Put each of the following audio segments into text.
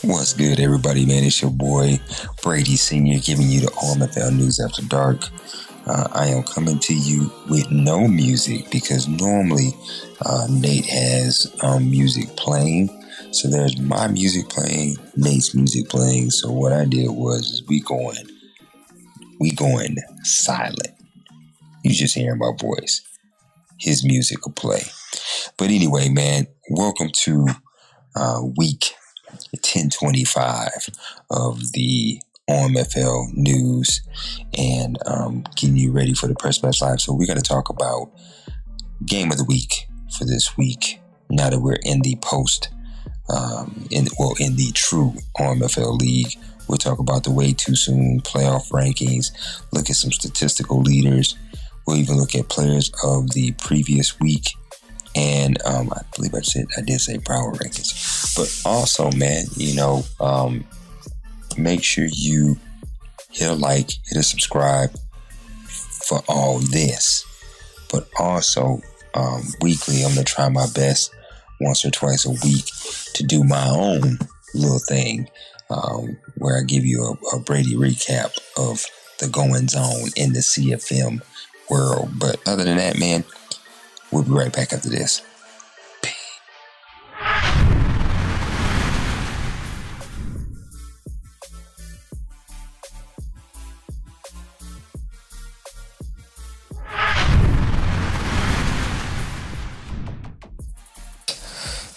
What's good, everybody, man? It's your boy, Brady Sr., giving you the OMFL News After Dark. I am coming to you with no music because normally Nate has music playing. So there's my music playing, Nate's music playing. So what I did was we going silent. You just hearing my voice. His music will play. But anyway, man, welcome to week 1025 of the OMFL News and getting you ready for the Press Match Live. So we're going to talk about game of the week for this week. Now that we're in the in the true OMFL league, we'll talk about the way too soon playoff rankings, look at some statistical leaders. We'll even look at players of the previous week. And I believe I did say power rankings. But also, man, make sure you hit a like, hit a subscribe for all this. But also, weekly, I'm going to try my best once or twice a week to do my own little thing where I give you a Brady recap of the goings on in the CFM world. But other than that, man, we'll be right back after this.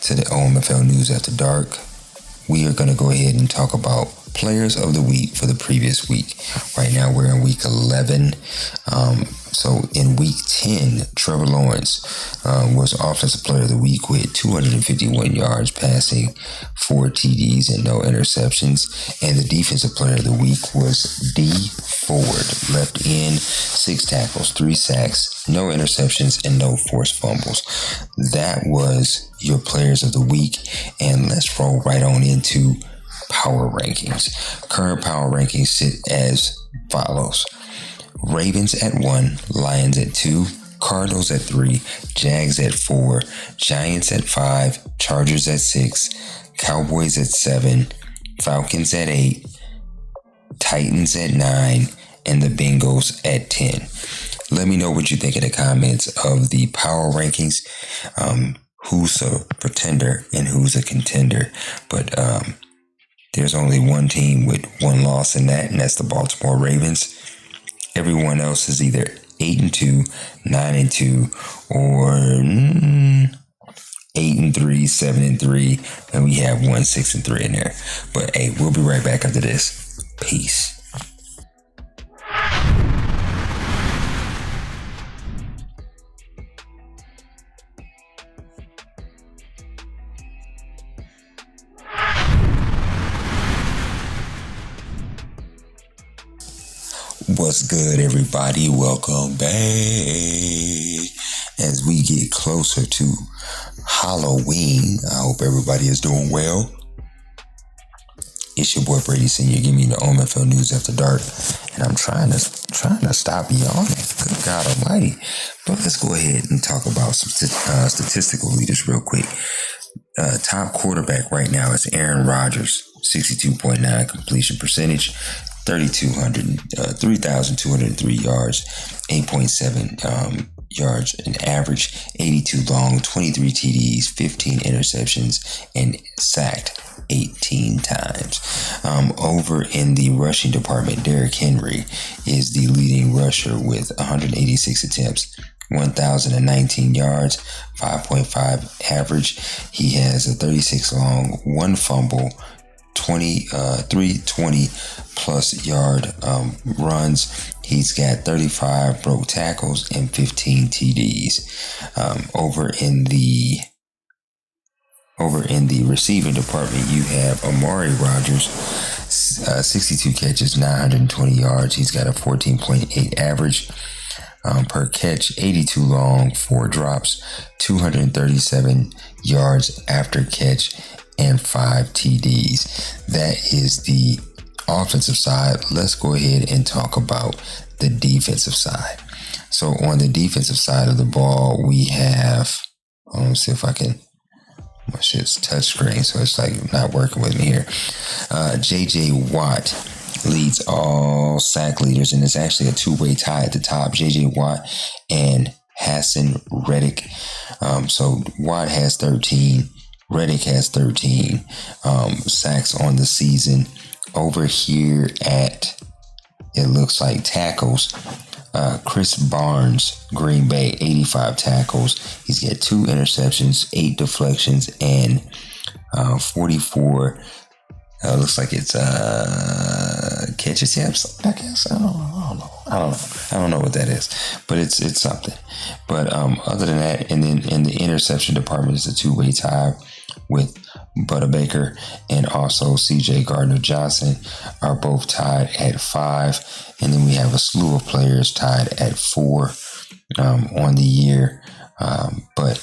To the OMFL News After Dark, we are going to go ahead and talk about players of the week for the previous week. Right now we're in week 11. So in week 10, Trevor Lawrence was Offensive Player of the Week with 251 yards passing, 4 TDs and no interceptions. And the Defensive Player of the Week was D. Ford, left in, 6 tackles, 3 sacks, no interceptions, and no forced fumbles. That was your players of the week. And let's roll right on into power rankings. Current power rankings sit as follows. Ravens at 1, Lions at 2, Cardinals at 3, Jags at 4, Giants at 5, Chargers at 6, Cowboys at 7, Falcons at 8, Titans at 9, and the Bengals at 10. Let me know what you think in the comments of the power rankings. Who's a pretender and who's a contender. But there's only one team with one loss in that, and that's the Baltimore Ravens. Everyone else is either 8-2, 9-2, or 8-3, 7-3, and we have 6-3 in there. But hey, we'll be right back after this. Peace. What's good, everybody? Welcome back. As we get closer to Halloween, I hope everybody is doing well. It's your boy Brady Sr. Give me the OMFL News After Dark, and I'm trying to stop yawning. Good God Almighty! But let's go ahead and talk about some statistical leaders real quick. Top quarterback right now is Aaron Rodgers, 62.9 completion percentage. 3,203 yards, 8.7 yards in average, 82 long, 23 TDs, 15 interceptions, and sacked 18 times. Over in the rushing department, Derrick Henry is the leading rusher with 186 attempts, 1,019 yards, 5.5 average. He has a 36 long, 1 fumble, 320 plus yard runs. He's got 35 broke tackles and 15 TDs. Over in the receiving department, you have Amari Rodgers, 62 catches, 920 yards. He's got a 14.8 average per catch, 82 long, 4 drops, 237 yards after catch, and 5 TDs. That is the offensive side. Let's go ahead and talk about the defensive side. So on the defensive side of the ball, we have, let's see if I can My shit's touchscreen, so it's like not working with me here. J.J. Watt leads all sack leaders, and it's actually a two-way tie at the top. J.J. Watt and Hassan Reddick. So Watt has 13. Reddick has 13 sacks on the season. Over here at, it looks like tackles, Chris Barnes, Green Bay, 85 tackles. He's got 2 interceptions, 8 deflections, and 44. Looks like it's catch attempts, I guess. I don't know what that is, but it's something. But other than that, and then in the interception department, it's a two-way tie with Butter Baker and also C.J. Gardner-Johnson are both tied at 5, and then we have a slew of players tied at 4 on the year. But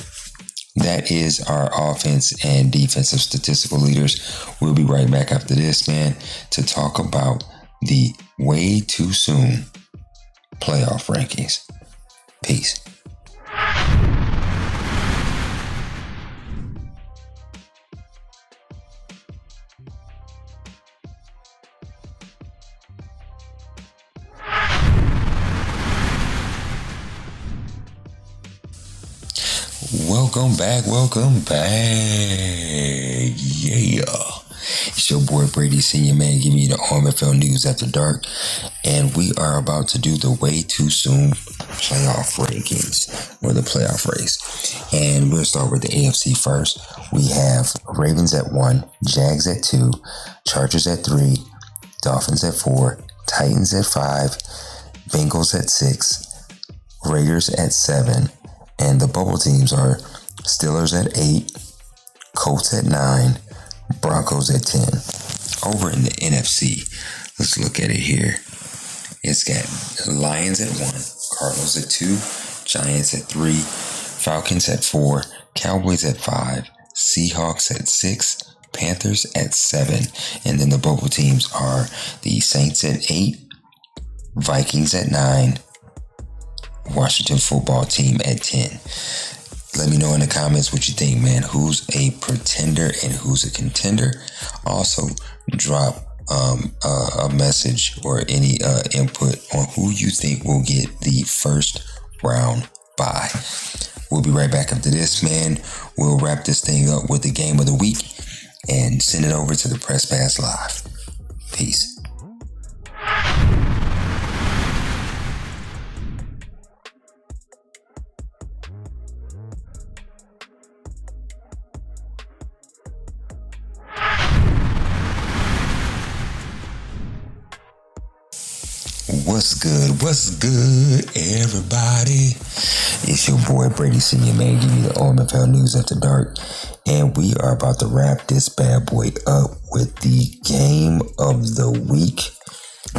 that is our offense and defensive statistical leaders. We'll be right back after this, man, to talk about the way too soon playoff rankings. Peace. Welcome back. Yeah. It's your boy Brady, Senior Man, giving you the OMFL News After Dark. And we are about to do the way too soon playoff rankings, or the playoff race. And we'll start with the AFC first. We have Ravens at 1, Jags at 2, Chargers at 3, Dolphins at 4, Titans at 5, Bengals at 6, Raiders at 7, and the bubble teams are Steelers at 8, Colts at 9, Broncos at 10. Over in the NFC, let's look at it here. It's got Lions at 1, Cardinals at 2, Giants at 3, Falcons at 4, Cowboys at 5, Seahawks at 6, Panthers at 7. And then the bubble teams are the Saints at 8, Vikings at 9, Washington football team at 10. Let me know in the comments what you think, man. Who's a pretender and who's a contender? Also, drop a message or any input on who you think will get the first round bye. We'll be right back after this, man. We'll wrap this thing up with the game of the week and send it over to the Press Pass Live. Peace. What's good, everybody? It's your boy Brady, Senior Man, giving you the OMFL News After Dark, and we are about to wrap this bad boy up with the game of the week.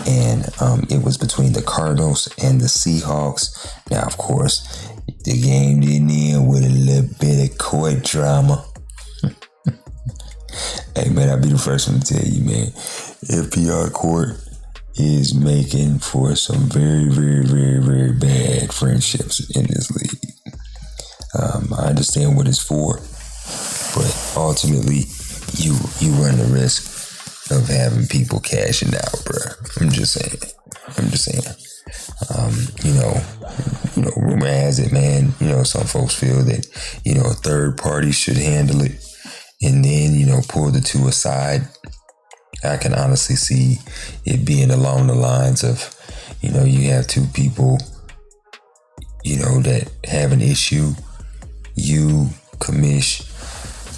And it was between the Cardinals and the Seahawks. Now, of course, the game didn't end with a little bit of court drama. Hey, man, I'll be the first one to tell you, man, FPR court is making for some very, very, very, very bad friendships in this league. I understand what it's for, but ultimately, you run the risk of having people cashing out, bro. I'm just saying. Rumor has it, man. Some folks feel that a third party should handle it, and then pull the two aside. I can honestly see it being along the lines of, you have two people, that have an issue. You, commish,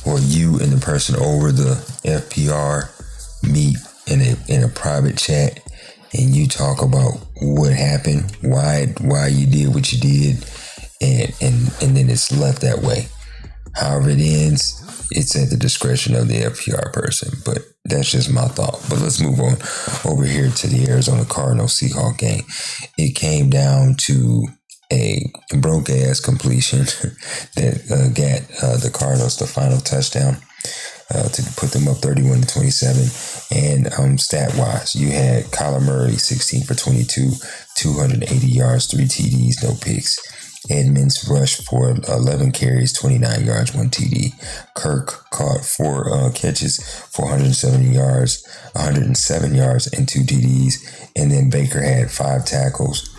or you and the person over the FPR meet in a private chat, and you talk about what happened, why you did what you did, and then it's left that way. However it ends, it's at the discretion of the FPR person, but that's just my thought. But let's move on over here to the Arizona Cardinals Seahawks game. It came down to a broke-ass completion that got the Cardinals the final touchdown to put them up 31-27. And stat-wise, you had Kyler Murray, 16 for 22, 280 yards, 3 TDs, no picks. Edmonds rushed for 11 carries, 29 yards, 1 TD. Kirk caught 4 catches, 107 yards, and 2 TDs. And then Baker had 5 tackles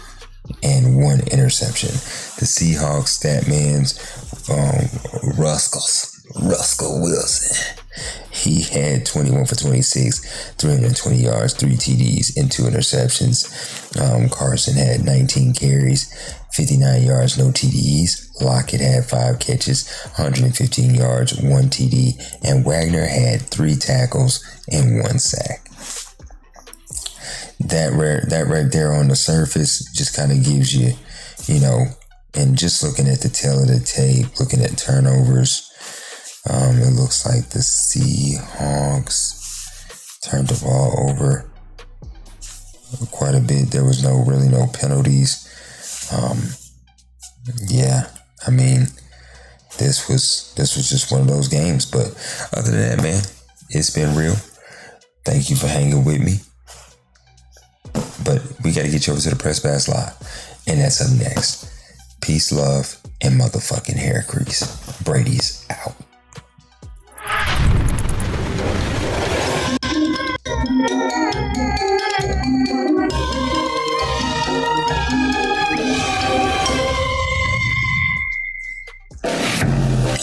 and 1 interception. The Seahawks stat man's Russell Wilson. He had 21 for 26, 320 yards, 3 TDs, and 2 interceptions. Carson had 19 carries, 59 yards, no TDs. Lockett had 5 catches, 115 yards, 1 TD, and Wagner had 3 tackles and 1 sack. That right there on the surface just kind of gives you, and just looking at the tail of the tape, looking at turnovers, it looks like the Seahawks turned the ball over quite a bit. There was really no penalties. This was just one of those games. But other than that, man, it's been real. Thank you for hanging with me. But we got to get you over to the Press Pass Live, and that's up next. Peace, love, and motherfucking hair grease. Brady's out.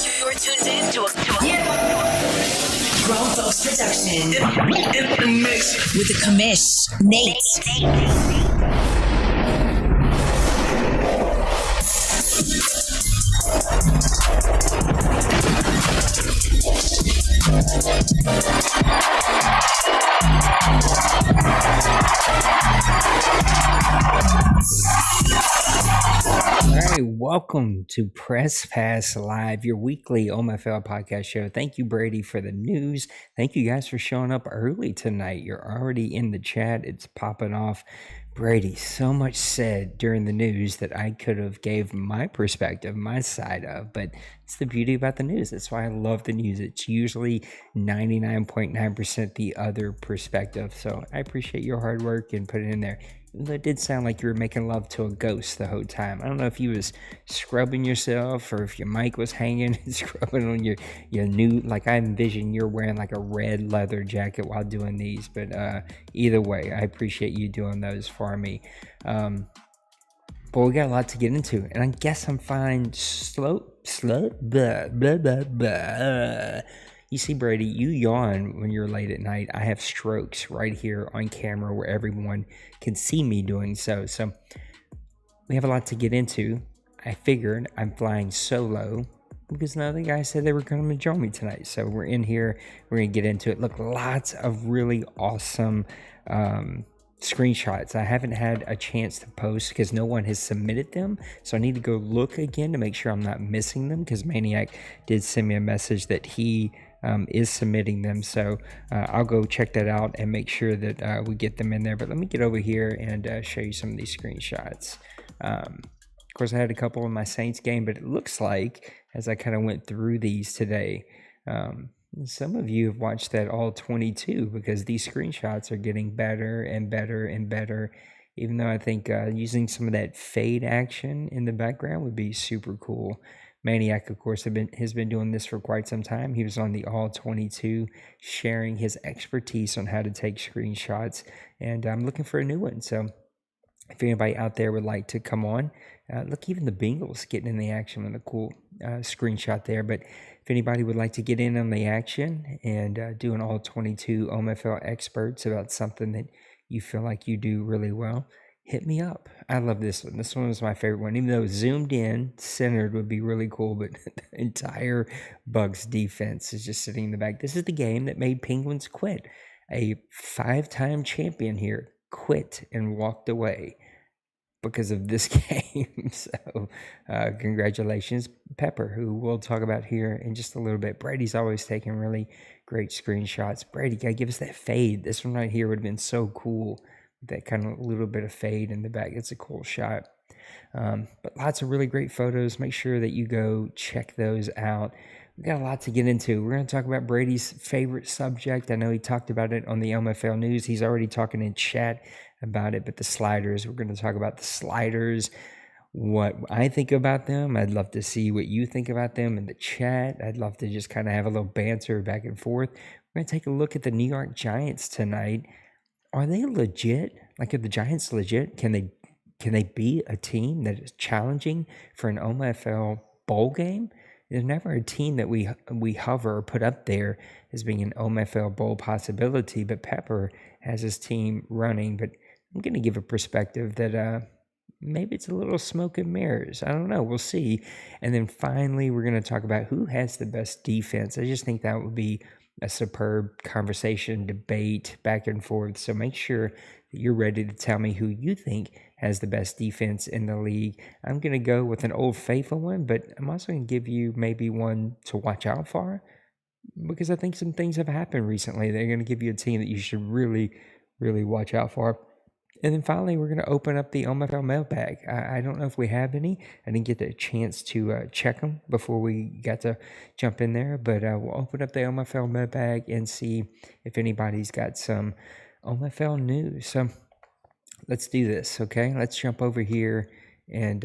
You're tuned in to a Grown Folks Production with the commish, Nate. All right, welcome to Press Pass Live, your weekly OMFL podcast show. Thank you, Brady, for the news. Thank you guys for showing up early tonight. You're already in the chat. It's popping off. Brady, so much said during the news that I could have gave my perspective, my side of, but it's the beauty about the news. That's why I love the news. It's usually 99.9% the other perspective. So I appreciate your hard work and put it in there. It did sound like you were making love to a ghost the whole time. I don't know if you was scrubbing yourself or if your mic was hanging and scrubbing on your new, like I envision you're wearing like a red leather jacket while doing these. But either way, I appreciate you doing those for me. But we got a lot to get into, and I guess I'm fine. You see, Brady, you yawn when you're late at night. I have strokes right here on camera where everyone can see me doing so. So we have a lot to get into. I figured I'm flying solo because none of the guys said they were going to join me tonight. So we're in here. We're going to get into it. Look, lots of really awesome screenshots. I haven't had a chance to post because no one has submitted them. So I need to go look again to make sure I'm not missing them, because Maniac did send me a message that he is submitting them. So I'll go check that out and make sure that we get them in there. But let me get over here and show you some of these screenshots. Of course, I had a couple in my Saints game, but it looks like as I kind of went through these today, some of you have watched that all 22, because these screenshots are getting better and better and better. Even though I think using some of that fade action in the background would be super cool. Maniac, of course, has been doing this for quite some time. He was on the All 22, sharing his expertise on how to take screenshots, and I'm looking for a new one. So if anybody out there would like to come on, look, even the Bengals getting in the action with a cool screenshot there. But if anybody would like to get in on the action and do an All 22 OMFL experts about something that you feel like you do really well, hit me up. I love this one. This one was my favorite one. Even though zoomed in, centered would be really cool, but the entire Bucs defense is just sitting in the back. This is the game that made Penguins quit. A 5-time champion here quit and walked away because of this game. So congratulations, Pepper, who we'll talk about here in just a little bit. Brady's always taking really great screenshots. Brady, gotta give us that fade. This one right here would have been so cool. That kind of little bit of fade in the back. It's a cool shot. But lots of really great photos. Make sure that you go check those out. We've got a lot to get into. We're going to talk about Brady's favorite subject. I know he talked about it on the OMFL News. He's already talking in chat about it, but the sliders. We're going to talk about the sliders. what I think about them. I'd love to see what you think about them in the chat. I'd love to just kind of have a little banter back and forth. We're going to take a look at the New York Giants tonight. Are they legit? Like, are the Giants legit? Can they be a team that is challenging for an OMFL bowl game? There's never a team that we hover or put up there as being an OMFL bowl possibility, but Pepper has his team running. But I'm going to give a perspective that maybe it's a little smoke and mirrors. I don't know. We'll see. And then finally, we're going to talk about who has the best defense. I just think that would be a superb conversation, debate, back and forth. So make sure that you're ready to tell me who you think has the best defense in the league. I'm going to go with an old faithful one, but I'm also going to give you maybe one to watch out for, because I think some things have happened recently. They're going to give you a team that you should really, really watch out for. And then finally, we're going to open up the OMFL mailbag. I don't know if we have any. I didn't get the chance to check them before we got to jump in there. But we'll open up the OMFL mailbag and see if anybody's got some OMFL news. So let's do this, okay? Let's jump over here. And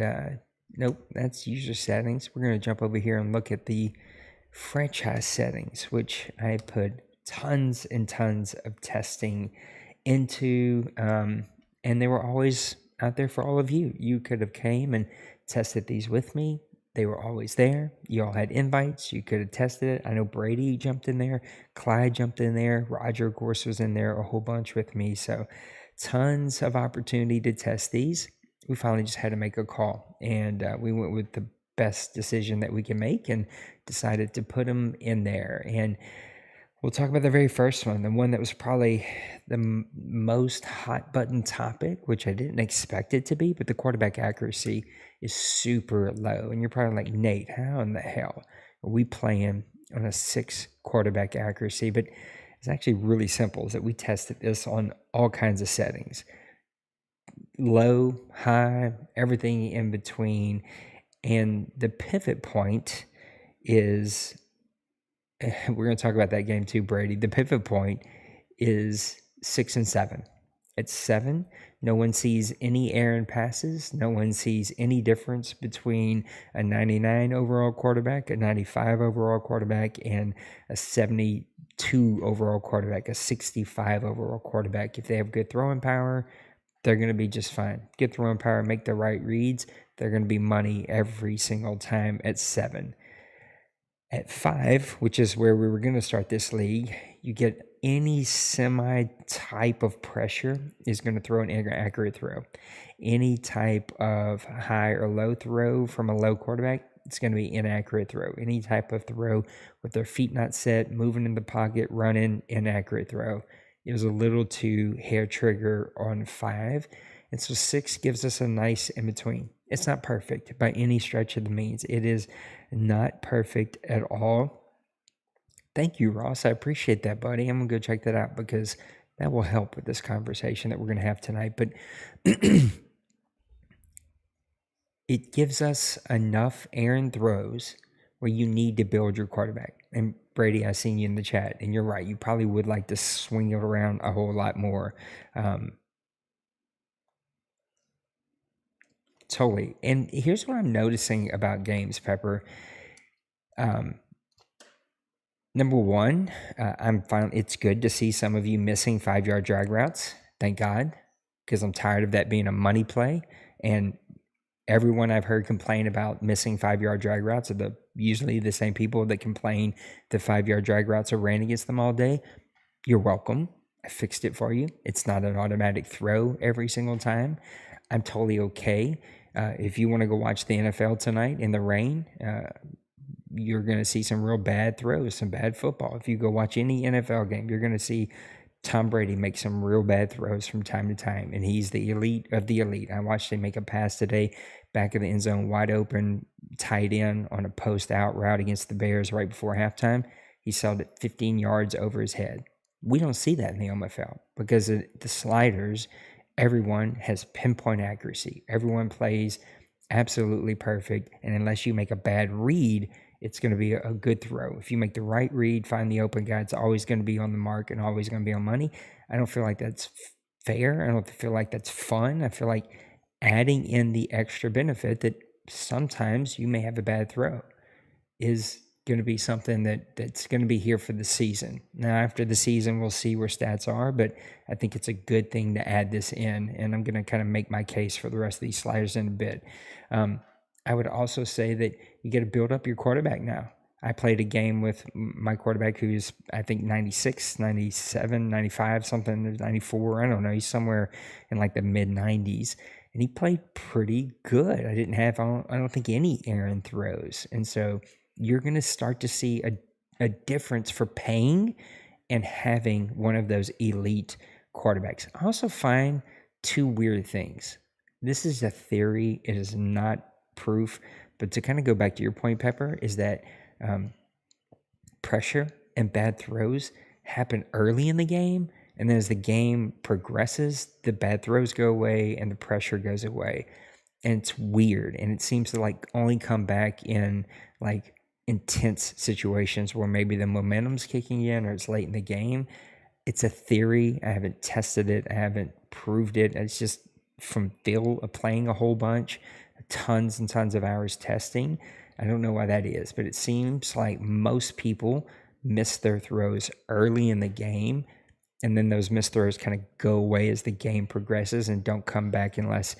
nope, that's user settings. We're going to jump over here and look at the franchise settings, which I put tons and tons of testing into, and they were always out there for all of you. You could have came and tested these with me. They were always there. You all had invites. You could have tested it. I know Brady jumped in there. Clyde jumped in there. Roger, of course, was in there a whole bunch with me. So tons of opportunity to test these. We finally just had to make a call, and we went with the best decision that we can make and decided to put them in there. And we'll talk about the very first one, the one that was probably the most hot button topic, which I didn't expect it to be, but the quarterback accuracy is super low. And you're probably like, Nate, how in the hell are we playing on a 6 quarterback accuracy? But it's actually really simple, is that we tested this on all kinds of settings. Low, high, everything in between. And the pivot point is, we're going to talk about that game too, Brady. The pivot point is 6 and 7. At 7, no one sees any errant passes. No one sees any difference between a 99 overall quarterback, a 95 overall quarterback, and a 72 overall quarterback, a 65 overall quarterback. If they have good throwing power, they're going to be just fine. Good throwing power, make the right reads, they're going to be money every single time at 7. At 5, which is where we were going to start this league, you get any semi-type of pressure is going to throw an accurate throw. Any type of high or low throw from a low quarterback, it's going to be inaccurate throw. Any type of throw with their feet not set, moving in the pocket, running, inaccurate throw. It was a little too hair trigger on 5. And so 6 gives us a nice in-between. It's not perfect by any stretch of the means. It is not perfect at all. Thank you, Ross. I appreciate that, buddy. I'm going to go check that out because that will help with this conversation that we're going to have tonight. But it gives us enough errant throws where you need to build your quarterback. And Brady, I seen you in the chat, and you're right. You probably would like to swing it around a whole lot more. Totally. And here's what I'm noticing about games, Pepper. Number one, it's good to see some of you missing 5-yard drag routes. Thank God, because I'm tired of that being a money play. And everyone I've heard complain about missing 5-yard drag routes are usually the same people that complain the 5-yard drag routes are ran against them all day. You're welcome. I fixed it for you. It's not an automatic throw every single time. I'm totally okay. If you want to go watch the NFL tonight in the rain, you're going to see some real bad throws, some bad football. If you go watch any NFL game, you're going to see Tom Brady make some real bad throws from time to time, and he's the elite of the elite. I watched him make a pass today, back of the end zone, wide open, tight end on a post-out route against the Bears right before halftime. He sailed it 15 yards over his head. We don't see that in the OMFL because of the sliders. Everyone has pinpoint accuracy. Everyone plays absolutely perfect. And unless you make a bad read, it's going to be a good throw. If you make the right read, find the open guy, it's always going to be on the mark and always going to be on money. I don't feel like that's fair. I don't feel like that's fun. I feel like adding in the extra benefit that sometimes you may have a bad throw is going to be something that's going to be here for the season. Now, after the season, we'll see where stats are, but I think it's a good thing to add this in, and I'm going to kind of make my case for the rest of these sliders in a bit. I would also say that you got to build up your quarterback now. I played a game with my quarterback who's, I think, 96, 97, 95, something, 94. I don't know. He's somewhere in like the mid-90s. And he played pretty good. I don't think any errant throws. And so you're going to start to see a difference for paying and having one of those elite quarterbacks. I also find two weird things. This is a theory. It is not proof. But to kind of go back to your point, Pepper, is that pressure and bad throws happen early in the game, and then as the game progresses, the bad throws go away and the pressure goes away. And it's weird, and it seems to like only come back in like intense situations where maybe the momentum's kicking in or it's late in the game. It's a theory. I haven't tested it. I haven't proved it. It's just from feel of playing a whole bunch, tons and tons of hours testing. I don't know why that is, but it seems like most people miss their throws early in the game, and then those missed throws kind of go away as the game progresses and don't come back unless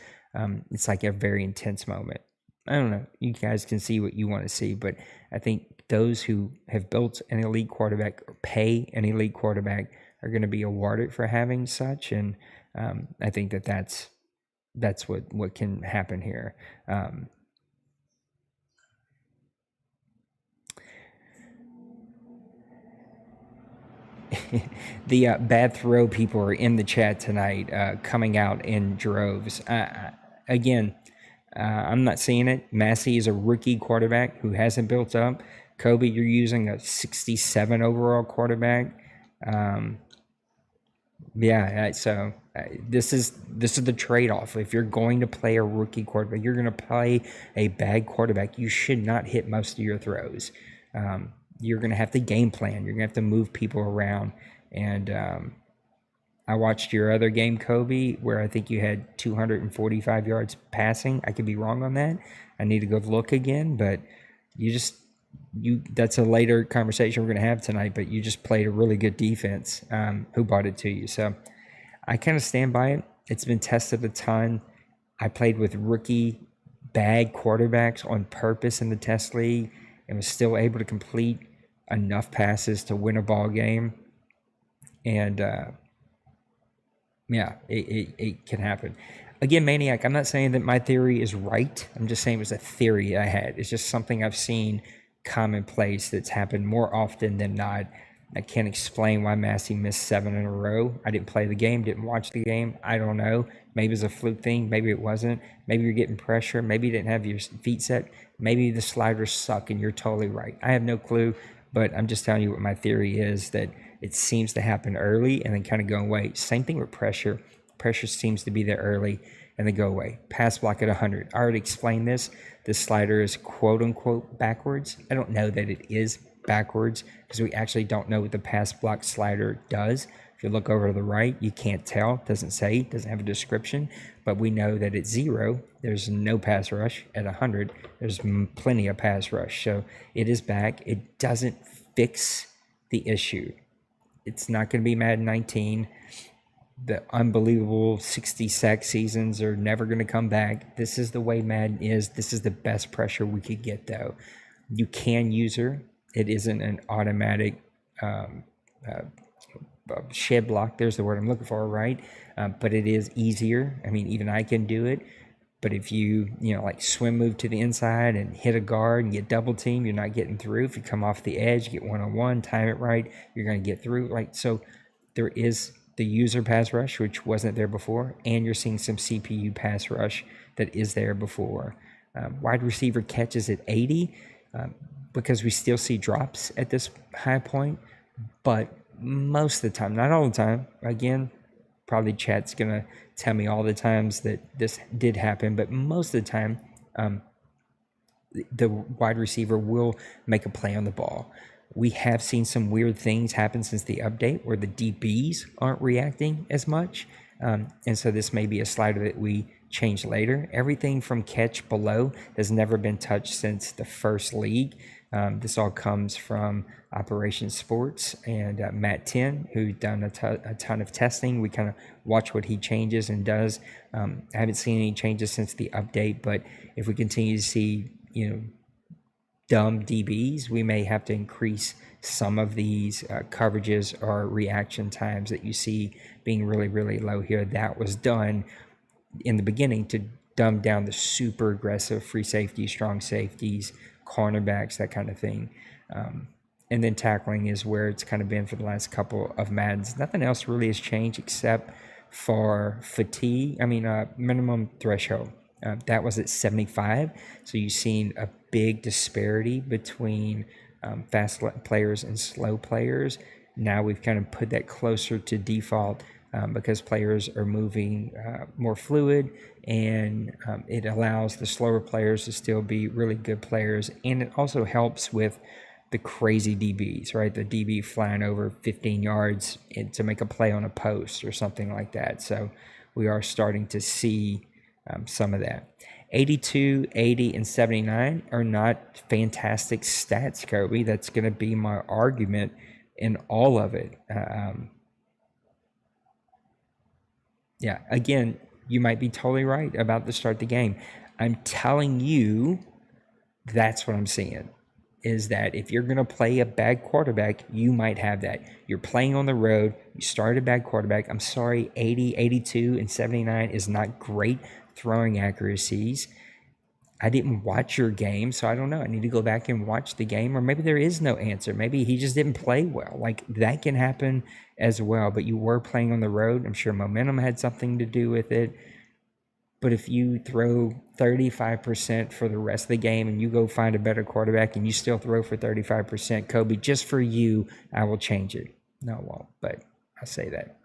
it's like a very intense moment. I don't know. You guys can see what you want to see, but I think those who have built an elite quarterback or pay an elite quarterback are going to be awarded for having such, and I think that's what can happen here. The bad throw people are in the chat tonight, coming out in droves. Again, I'm not seeing it. Massey is a rookie quarterback who hasn't built up. Kobe, you're using a 67 overall quarterback. So this is the trade-off. If you're going to play a rookie quarterback, you're going to play a bad quarterback. You should not hit most of your throws. You're going to have to game plan. You're going to have to move people around. And I watched your other game, Kobe, where I think you had 245 yards passing. I could be wrong on that. I need to go look again, but that's a later conversation we're going to have tonight, but you just played a really good defense who brought it to you. So I kind of stand by it. It's been tested a ton. I played with rookie bad quarterbacks on purpose in the test league and was still able to complete enough passes to win a ball game. And it can happen. Again, Maniac, I'm not saying that my theory is right. I'm just saying it was a theory I had. It's just something I've seen commonplace that's happened more often than not. I can't explain why Massey missed 7 in a row. I didn't play the game, didn't watch the game. I don't know. Maybe it's a fluke thing. Maybe it wasn't. Maybe you're getting pressure. Maybe you didn't have your feet set. Maybe the sliders suck and you're totally right. I have no clue, but I'm just telling you what my theory is, that it seems to happen early and then kind of go away. Same thing with pressure. Pressure seems to be there early and then go away. Pass block at 100. I already explained this. This slider is quote unquote backwards. I don't know that it is backwards because we actually don't know what the pass block slider does. If you look over to the right, you can't tell. It doesn't say, it doesn't have a description, but we know that at 0, there's no pass rush. At 100, there's plenty of pass rush. So it is back. It doesn't fix the issue. It's not going to be Madden 19. The unbelievable 60 sack seasons are never going to come back. This is the way Madden is. This is the best pressure we could get, though. You can use her. It isn't an automatic shed block. There's the word I'm looking for, right? But it is easier. I mean, even I can do it. But if you like swim move to the inside and hit a guard and get double team, you're not getting through. If you come off the edge, get one-on-one, time it right, you're going to get through. Right? So there is the user pass rush, which wasn't there before, and you're seeing some CPU pass rush that is there before. Wide receiver catches at 80 because we still see drops at this high point, but most of the time, not all the time, again, probably chat's going to tell me all the times that this did happen, but most of the time, the wide receiver will make a play on the ball. We have seen some weird things happen since the update where the DBs aren't reacting as much. And so this may be a slider that we change later. Everything from catch below has never been touched since the first league. This all comes from Operation Sports and Matt Tin, who's done a ton of testing. We kind of watch what he changes and does. I haven't seen any changes since the update, but if we continue to see, dumb DBs, we may have to increase some of these coverages or reaction times that you see being really, really low here. That was done in the beginning to dumb down the super aggressive free safeties, strong safeties, cornerbacks, that kind of thing. And then tackling is where it's kind of been for the last couple of Maddens. Nothing else really has changed except for fatigue. Minimum threshold. That was at 75. So you've seen a big disparity between fast players and slow players. Now we've kind of put that closer to default because players are moving more fluid, and it allows the slower players to still be really good players. And it also helps with the crazy DBs, right? The DB flying over 15 yards to make a play on a post or something like that. So we are starting to see some of that. 82, 80, and 79 are not fantastic stats, Kobe. That's going to be my argument in all of it. Again, you might be totally right about the start of the game. I'm telling you, that's what I'm seeing, is that if you're going to play a bad quarterback, you might have that. You're playing on the road, you started a bad quarterback. I'm sorry, 80, 82, and 79 is not great throwing accuracies. I didn't watch your game, so I don't know. I need to go back and watch the game, or maybe there is no answer. Maybe he just didn't play well. Like, that can happen as well, but you were playing on the road. I'm sure momentum had something to do with it. But if you throw 35% for the rest of the game and you go find a better quarterback and you still throw for 35%, Kobe, just for you, I will change it. No, I won't, but I say that.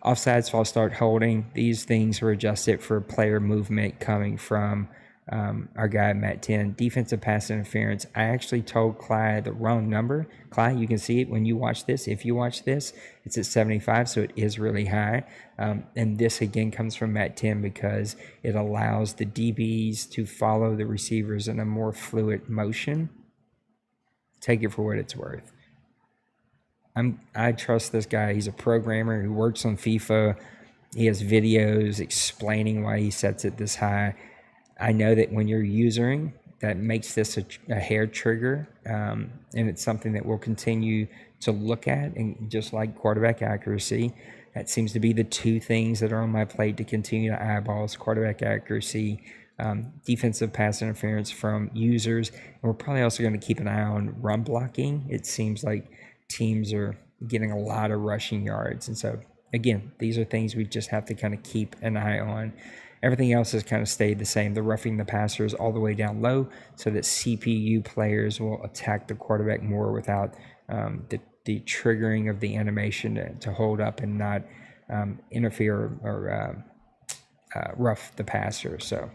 Offsides, false start, holding. These things were adjusted for player movement coming from our guy, Matt 10. Defensive pass interference. I actually told Clyde the wrong number. Clyde, you can see it when you watch this. If you watch this, it's at 75, so it is really high. And this, again, comes from Matt 10 because it allows the DBs to follow the receivers in a more fluid motion. Take it for what it's worth. I trust this guy. He's a programmer who works on FIFA. He has videos explaining why he sets it this high. I know that when you're using, that makes this a hair trigger, and it's something that we'll continue to look at. And just like quarterback accuracy, that seems to be the two things that are on my plate to continue to eyeball: quarterback accuracy, defensive pass interference from users. And we're probably also going to keep an eye on run blocking. It seems like teams are getting a lot of rushing yards. And so, again, these are things we just have to kind of keep an eye on. Everything else has kind of stayed the same. The roughing the passers all the way down low so that CPU players will attack the quarterback more without the triggering of the animation to hold up and not interfere or rough the passer. So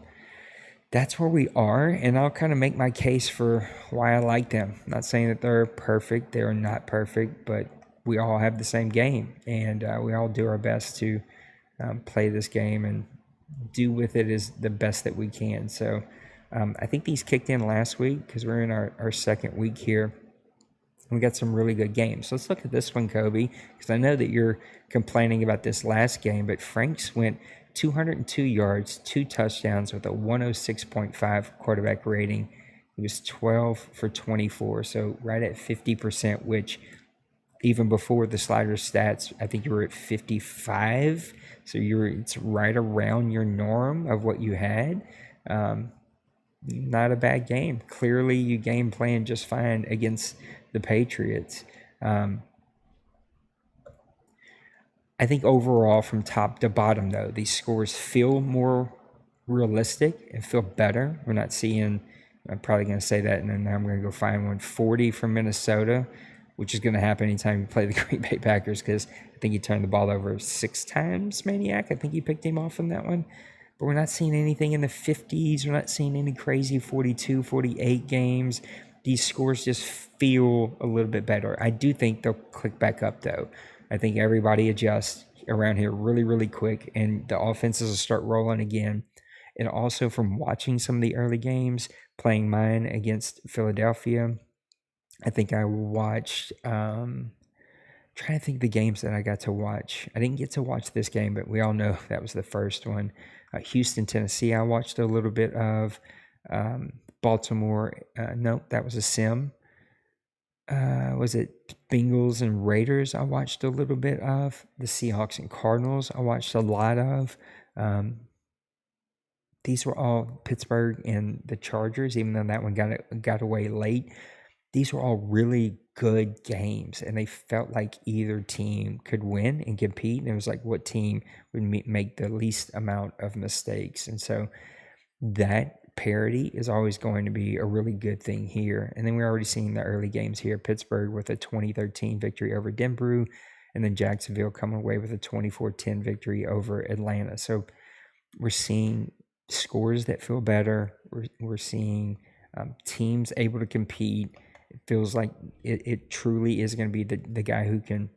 that's where we are, and I'll kind of make my case for why I like them. I'm not saying that they're perfect. They're not perfect, but we all have the same game, and we all do our best to play this game and do with it is the best that we can. So I think these kicked in last week because we're in our second week here. We got some really good games. So let's look at this one, Kobe, because I know that you're complaining about this last game, but Franks went 202 yards, 2 touchdowns with a 106.5 quarterback rating. He was 12 for 24, so right at 50%, which even before the slider stats, I think you were at 55. So it's right around your norm of what you had. Not a bad game. Clearly, you game plan just fine against the Patriots. I think overall, from top to bottom, though, these scores feel more realistic and feel better. We're not seeing, I'm probably going to say that, and then I'm going to go find one, 40 from Minnesota, which is going to happen anytime you play the Green Bay Packers, because I think he turned the ball over 6 times, Maniac. I think he picked him off in that one. But we're not seeing anything in the 50s. We're not seeing any crazy 42, 48 games. These scores just feel a little bit better. I do think they'll click back up, though. I think everybody adjusts. around here really, really quick, and the offenses will start rolling again. And also from watching some of the early games, playing mine against Philadelphia, I think I watched, trying to think the games that I got to watch. I didn't get to watch this game, but we all know that was the first one. Houston, Tennessee, I watched a little bit of. Baltimore, no, that was a sim. Was it Bengals and Raiders? I watched a little bit of. The Seahawks and Cardinals, I watched a lot of. These were all Pittsburgh and the Chargers, even though that one got away late. These were all really good games, and they felt like either team could win and compete. And it was like, what team would make the least amount of mistakes? And so that parity is always going to be a really good thing here. And then we're already seeing the early games here. Pittsburgh with a 2013 victory over Denver, and then Jacksonville coming away with a 24-10 victory over Atlanta. So we're seeing scores that feel better. We're seeing teams able to compete. It feels like it truly is going to be the guy who can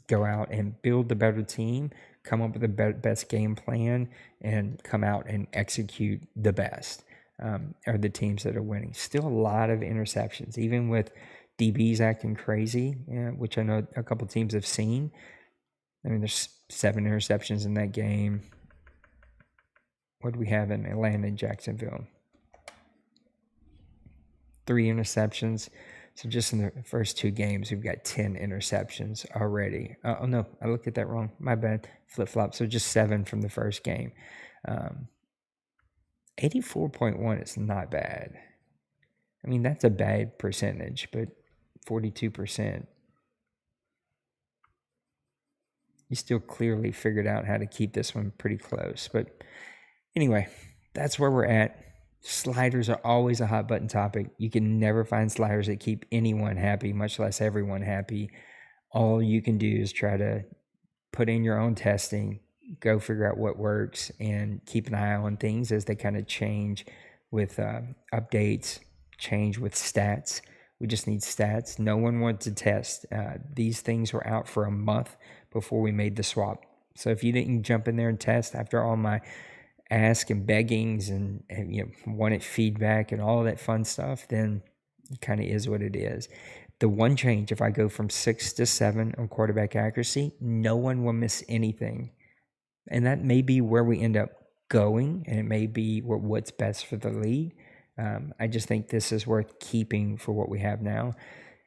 go out and build the better team, come up with the best game plan, and come out and execute the best are the teams that are winning. Still a lot of interceptions, even with DBs acting crazy, which I know a couple teams have seen. I mean, there's 7 interceptions in that game. What do we have in Atlanta and Jacksonville? 3 interceptions. So just in the first 2 games, we've got 10 interceptions already. Oh, no, I looked at that wrong. My bad. Flip-flop. So just 7 from the first game. 84.1 is not bad. I mean, that's a bad percentage, but 42%. You still clearly figured out how to keep this one pretty close. But anyway, that's where we're at. Sliders are always a hot button topic. You can never find sliders that keep anyone happy, much less everyone happy. All you can do is try to put in your own testing, go figure out what works, and keep an eye on things as they kind of change with updates, change with stats. We just need stats. No one wanted to test. These things were out for a month before we made the swap. So if you didn't jump in there and test after all my ask and beggings and wanted feedback and all of that fun stuff, then it kind of is what it is. The one change, if I go from 6 to 7 on quarterback accuracy, no one will miss anything. And that may be where we end up going, and it may be what's best for the league. I just think this is worth keeping for what we have now.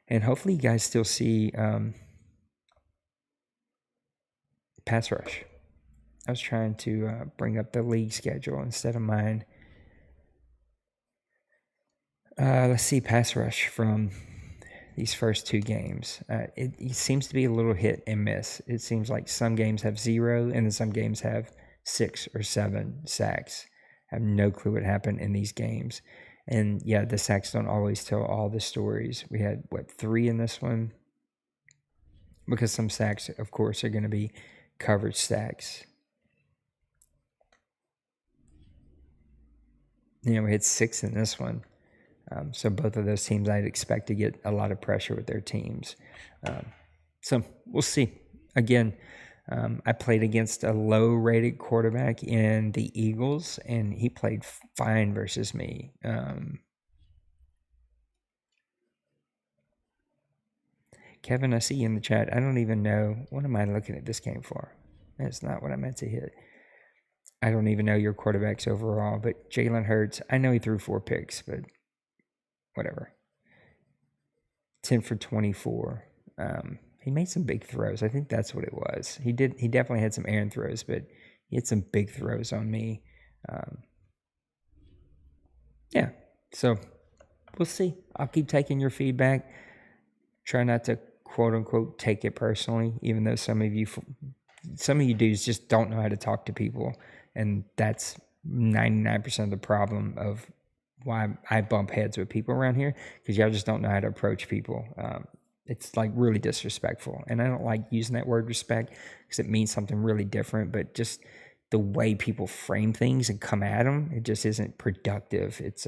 And hopefully you guys still see pass rush. I was trying to bring up the league schedule instead of mine. Let's see pass rush from these first 2 games. It seems to be a little hit and miss. It seems like some games have 0, and then some games have 6 or 7 sacks. I have no clue what happened in these games. And yeah, the sacks don't always tell all the stories. We had, 3 in this one? Because some sacks, of course, are going to be coverage sacks. We had 6 in this one. So both of those teams, I'd expect to get a lot of pressure with their teams. So we'll see. Again, I played against a low-rated quarterback in the Eagles, and he played fine versus me. Kevin, I see you in the chat. I don't even know. What am I looking at this game for? That's not what I meant to hit. I don't even know your quarterbacks overall, but Jalen Hurts, I know he threw 4 picks, but whatever. 10 for 24. He made some big throws. I think that's what it was. He definitely had some errant throws, but he had some big throws on me. Yeah, so we'll see. I'll keep taking your feedback. Try not to quote unquote take it personally, even though some of you dudes just don't know how to talk to people. And that's 99% of the problem of why I bump heads with people around here, because y'all just don't know how to approach people. It's like really disrespectful. And I don't like using that word respect because it means something really different, but just the way people frame things and come at them, it just isn't productive. It's,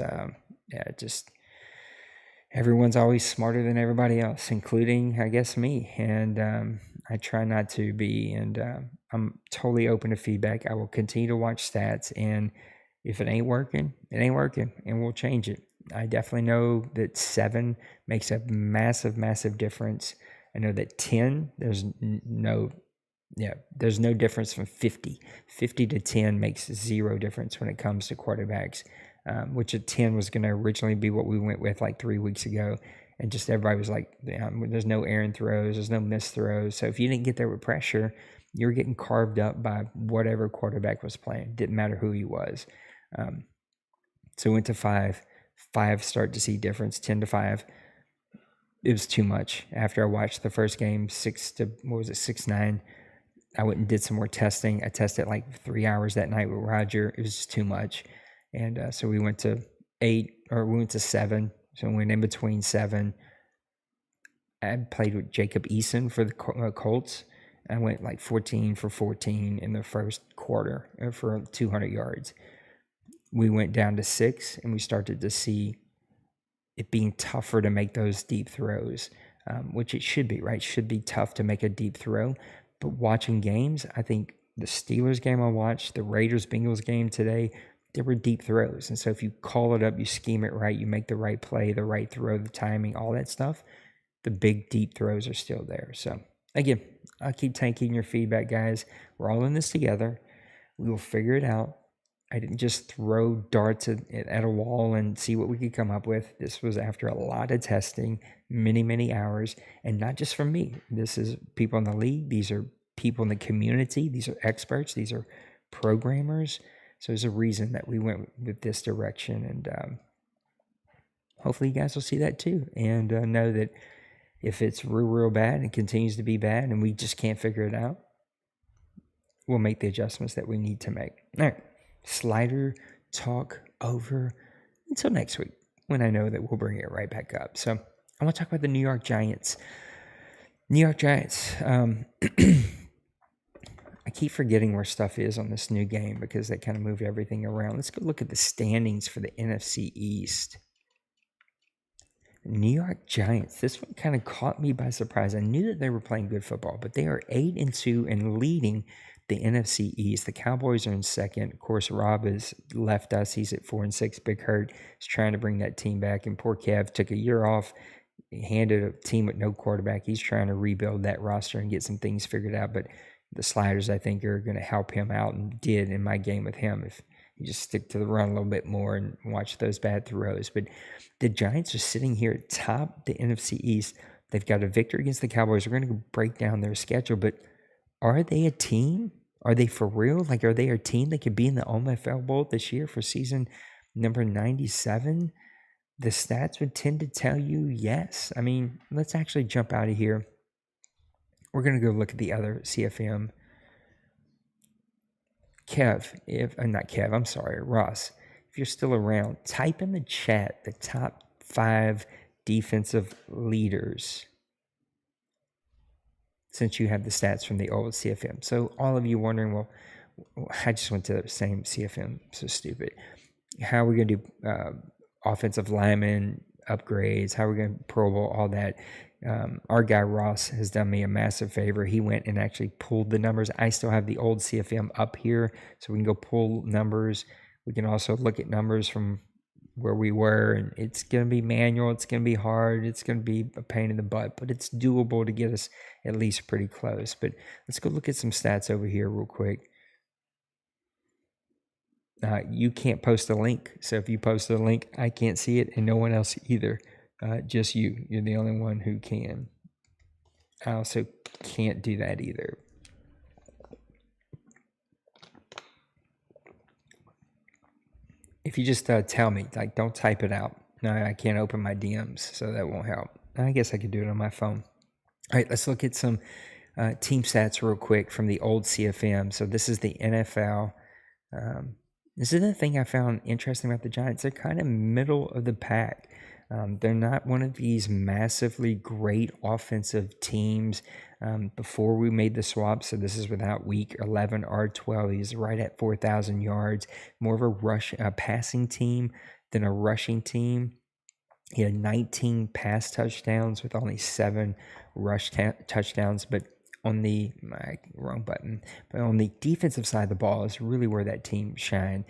just everyone's always smarter than everybody else, including, I guess, me. And I try not to be, and I'm totally open to feedback. I will continue to watch stats, and if it ain't working, and we'll change it. I definitely know that 7 makes a massive, massive difference. I know that 10, there's no difference from 50. 50 to 10 makes zero difference when it comes to quarterbacks, which a 10 was going to originally be what we went with like 3 weeks ago. And just everybody was like, there's no errant throws, there's no missed throws. So if you didn't get there with pressure, you were getting carved up by whatever quarterback was playing. Didn't matter who he was. So we went to 5. 5 start to see difference. 10 to 5. It was too much. After I watched the first game, 6-9, I went and did some more testing. I tested like 3 hours that night with Roger. It was just too much. And so we went to 7. So we went in between 7. I played with Jacob Eason for the Colts. I went like 14 for 14 in the first quarter for 200 yards. We went down to 6, and we started to see it being tougher to make those deep throws, which it should be, right? It should be tough to make a deep throw. But watching games, I think the Steelers game I watched, the Raiders-Bengals game today, there were deep throws. And so if you call it up, you scheme it right, you make the right play, the right throw, the timing, all that stuff, the big deep throws are still there. So again, I'll keep taking your feedback, guys. We're all in this together. We will figure it out. I didn't just throw darts at a wall and see what we could come up with. This was after a lot of testing, many, many hours, and not just from me. This is people in the league. These are people in the community. These are experts. These are programmers. So there's a reason that we went with this direction, and hopefully you guys will see that too, and know that if it's real, real bad and continues to be bad and we just can't figure it out, we'll make the adjustments that we need to make. All right, slider talk over until next week when I know that we'll bring it right back up. So I want to talk about the New York Giants. I keep forgetting where stuff is on this new game because they kind of moved everything around. Let's go look at the standings for the NFC East. New York Giants. This one kind of caught me by surprise. I knew that they were playing good football, but they are 8-2 and leading the NFC East. The Cowboys are in second. Of course, Rob has left us. He's at 4-6. Big Hurt is trying to bring that team back. And poor Kev took a year off, handed a team with no quarterback. He's trying to rebuild that roster and get some things figured out. But the Sliders, I think, are going to help him out, and did in my game with him if you just stick to the run a little bit more and watch those bad throws. But the Giants are sitting here at top the NFC East. They've got a victory against the Cowboys. We're going to break down their schedule, but are they a team? Are they for real? Like, are they a team that could be in the OMFL Bowl this year for season number 97? The stats would tend to tell you yes. I mean, let's actually jump out of here. We're going to go look at the other CFM. Ross, if you're still around, type in the chat the top 5 defensive leaders since you have the stats from the old CFM. So all of you wondering, well, I just went to the same CFM, so stupid. How are we going to do offensive lineman upgrades? How are we going to Pro Bowl, all that? Our guy Ross has done me a massive favor. He went and actually pulled the numbers. I still have the old CFM up here, so we can go pull numbers. We can also look at numbers from where we were, and it's going to be manual. It's going to be hard. It's going to be a pain in the butt, but it's doable to get us at least pretty close. But let's go look at some stats over here real quick. You can't post a link, so if you post a link, I can't see it, and no one else either. Just you. You're the only one who can. I also can't do that either. If you just tell me, like, don't type it out. No, I can't open my DMs, so that won't help. I guess I could do it on my phone. All right, let's look at some team stats real quick from the old CFM. So this is the NFL. This is the thing I found interesting about the Giants. They're kind of middle of the pack. They're not one of these massively great offensive teams. Before we made the swap, so this is without week 11 or 12. He's right at 4,000 yards. More of a passing team than a rushing team. He had 19 pass touchdowns with only 7 rush touchdowns, but on the wrong button, but on the defensive side of the ball is really where that team shine.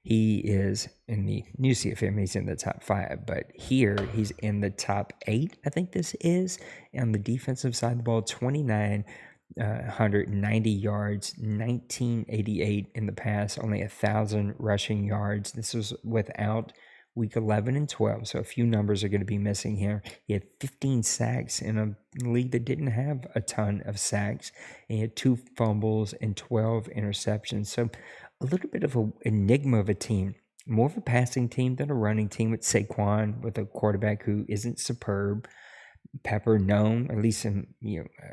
He is in the new CFM, he's in the top 5, but here he's in the top 8, I think this is. On the defensive side of the ball, 190 yards, 1988 in the pass, only 1,000 rushing yards. This was without week 11 and 12, so a few numbers are going to be missing here. He had 15 sacks in a league that didn't have a ton of sacks. He had 2 fumbles and 12 interceptions, so a little bit of an enigma of a team. More of a passing team than a running team with Saquon, with a quarterback who isn't superb. Pepper known, at least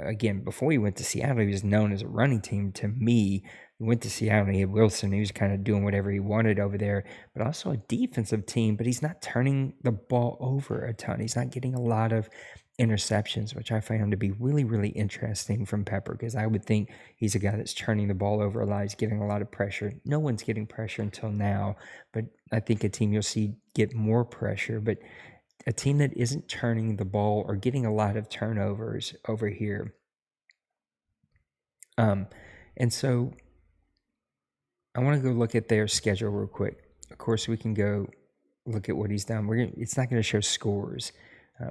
again, before he went to Seattle, he was known as a running team. To me, he went to Seattle, he had Wilson, he was kind of doing whatever he wanted over there, but also a defensive team, but he's not turning the ball over a ton. He's not getting a lot of interceptions, which I found to be really, really interesting from Pepper, because I would think he's a guy that's turning the ball over a lot. He's getting a lot of pressure. No one's getting pressure until now, but I think a team you'll see get more pressure, but a team that isn't turning the ball or getting a lot of turnovers over here. And so I want to go look at their schedule real quick. Of course, we can go look at what he's done. It's not going to show scores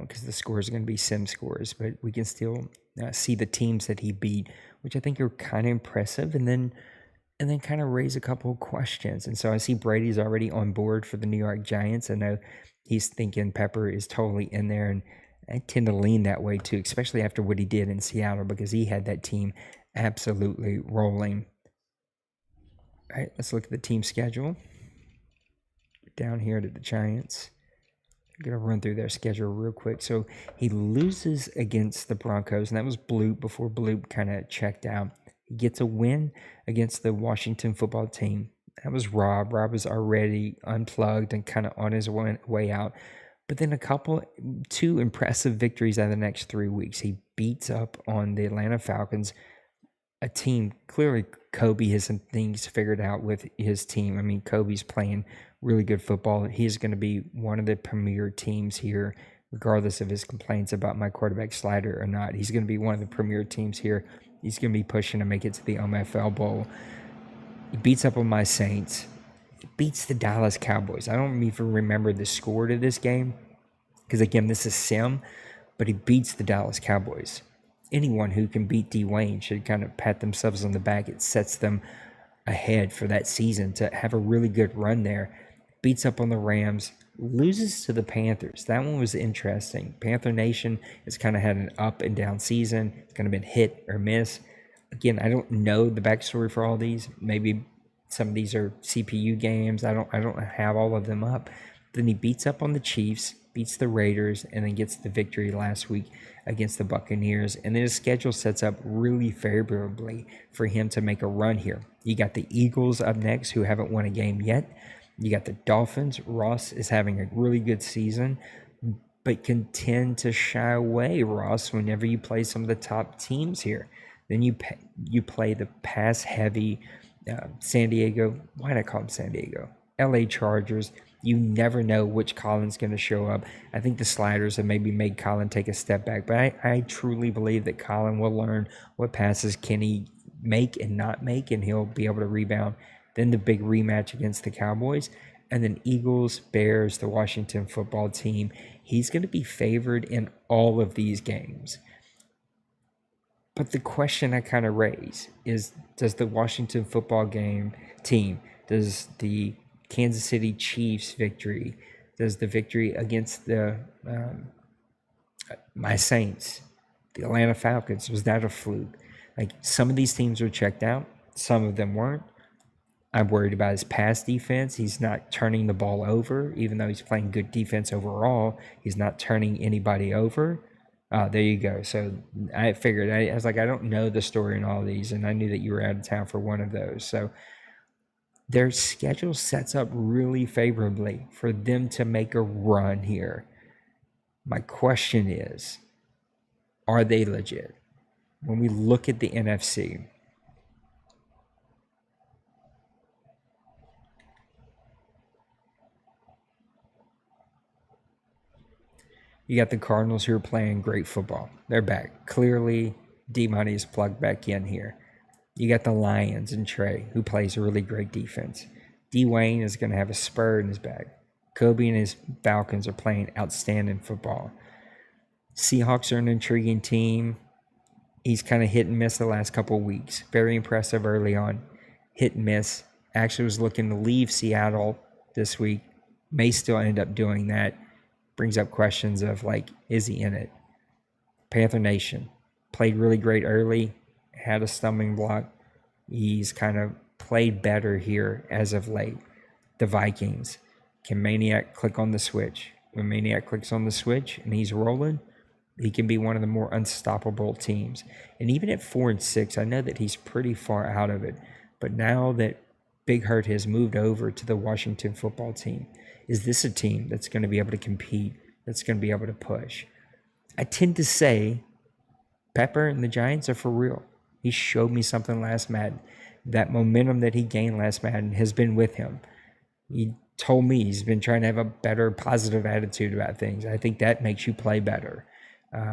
because the scores are going to be sim scores, but we can still see the teams that he beat, which I think are kind of impressive, and then kind of raise a couple of questions. And so I see Brady's already on board for the New York Giants. I know he's thinking Pepper is totally in there, and I tend to lean that way too, especially after what he did in Seattle, because he had that team absolutely rolling. All right, let's look at the team schedule. Down here to the Giants. I'm going to run through their schedule real quick. So he loses against the Broncos, and that was Bloop before Bloop kind of checked out. He gets a win against the Washington football team. That was Rob. Rob was already unplugged and kind of on his way out. But then 2 impressive victories out of the next 3 weeks. He beats up on the Atlanta Falcons, a team, clearly Kobe has some things figured out with his team. I mean, Kobe's playing really good football. He's going to be one of the premier teams here, regardless of his complaints about my quarterback slider or not. He's going to be one of the premier teams here. He's going to be pushing to make it to the OMFL Bowl. He beats up on my Saints. He beats the Dallas Cowboys. I don't even remember the score to this game because, again, this is sim, but he beats the Dallas Cowboys. Anyone who can beat Dwayne should kind of pat themselves on the back. It sets them ahead for that season to have a really good run there. Beats up on the Rams, loses to the Panthers. That one was interesting. Panther Nation has kind of had an up and down season. It's kind of been hit or miss. Again, I don't know the backstory for all these. Maybe some of these are CPU games. I don't have all of them up. Then he beats up on the Chiefs, beats the Raiders, and then gets the victory last week against the Buccaneers. And then his schedule sets up really favorably for him to make a run here. You got the Eagles up next, who haven't won a game yet. You got the Dolphins. Ross is having a really good season, but can tend to shy away, Ross, whenever you play some of the top teams here. Then you play the pass-heavy San Diego. Why did I call them San Diego? LA Chargers. You never know which Colin's going to show up. I think the sliders have maybe made Colin take a step back, but I truly believe that Colin will learn what passes can he make and not make, and he'll be able to rebound. Then the big rematch against the Cowboys, and then Eagles, Bears, the Washington football team. He's going to be favored in all of these games. But the question I kind of raise is, does the Washington football team, does the Kansas City Chiefs victory, does the victory against the my Saints, the Atlanta Falcons, was that a fluke? Like, some of these teams were checked out, some of them weren't. I'm worried about his pass defense. He's not turning the ball over, even though he's playing good defense overall. He's not turning anybody over. There you go. So I figured, I was like, I don't know the story in all these, and I knew that you were out of town for one of those. So their schedule sets up really favorably for them to make a run here. My question is, are they legit? When we look at the NFC, you got the Cardinals who are playing great football. They're back. Clearly, D-Money is plugged back in here. You got the Lions and Trey, who plays a really great defense. D-Wayne is going to have a spur in his back. Kobe and his Falcons are playing outstanding football. Seahawks are an intriguing team. He's kind of hit and miss the last couple of weeks. Very impressive early on. Hit and miss. Actually was looking to leave Seattle this week. May still end up doing that. Brings up questions of, like, is he in it? Panther Nation. Played really great early. Had a stumbling block. He's kind of played better here as of late. The Vikings. Can Maniac click on the switch? When Maniac clicks on the switch and he's rolling, he can be one of the more unstoppable teams. And even at 4-6, I know that he's pretty far out of it. But now that Big Hurt has moved over to the Washington football team, is this a team that's going to be able to compete, that's going to be able to push? I tend to say Pepper and the Giants are for real. He showed me something last Madden. That momentum that he gained last Madden has been with him. He told me he's been trying to have a better positive attitude about things. I think that makes you play better.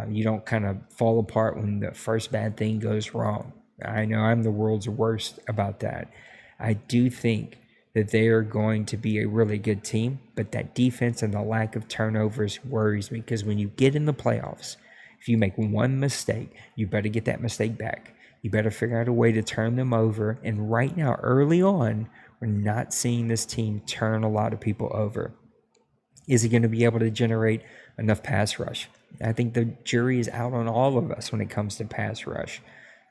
You don't kind of fall apart when the first bad thing goes wrong. I know I'm the world's worst about that. I do think that they are going to be a really good team, but that defense and the lack of turnovers worries me, because when you get in the playoffs, if you make one mistake, you better get that mistake back. You better figure out a way to turn them over. And right now, early on, we're not seeing this team turn a lot of people over. Is he going to be able to generate enough pass rush? I think the jury is out on all of us when it comes to pass rush.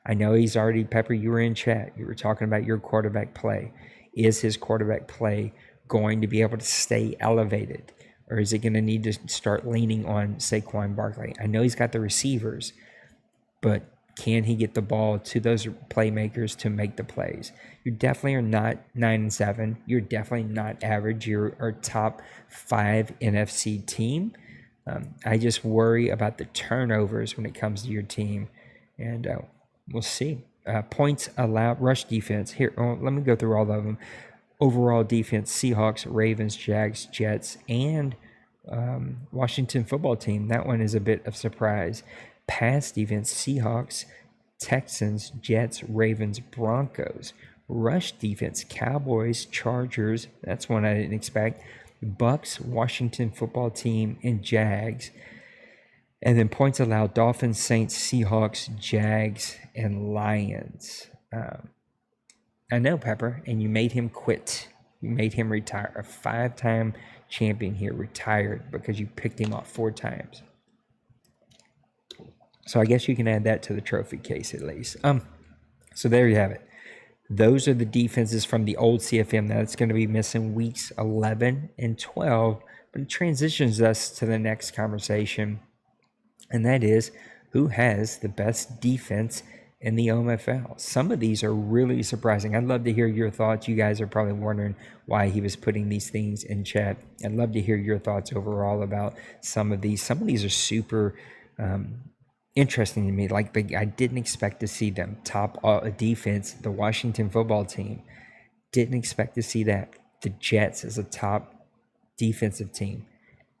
I know he's already, Pepper, you were in chat. You were talking about your quarterback play. Is his quarterback play going to be able to stay elevated? Or is it going to need to start leaning on Saquon Barkley? I know he's got the receivers, but can he get the ball to those playmakers to make the plays? You definitely are not 9-7. You're definitely not average. You're a top 5 NFC team. I just worry about the turnovers when it comes to your team, and we'll see. Points allowed, rush defense. Here, let me go through all of them. Overall defense, Seahawks, Ravens, Jags, Jets, and Washington football team. That one is a bit of surprise. Pass defense, Seahawks, Texans, Jets, Ravens, Broncos. Rush defense, Cowboys, Chargers. That's one I didn't expect. Bucks, Washington football team, and Jags. And then points allowed, Dolphins, Saints, Seahawks, Jags, and Lions. I know, Pepper, and you made him quit. You made him retire. A 5-time champion here retired because you picked him off 4 times. So I guess you can add that to the trophy case at least. So there you have it. Those are the defenses from the old CFM that's going to be missing weeks 11 and 12. But it transitions us to the next conversation, and that is who has the best defense in the OMFL. Some of these are really surprising. I'd love to hear your thoughts. You guys are probably wondering why he was putting these things in chat. I'd love to hear your thoughts overall about some of these. Some of these are super interesting to me. Like, I didn't expect to see them top defense. The Washington football team, didn't expect to see that. The Jets as a top defensive team,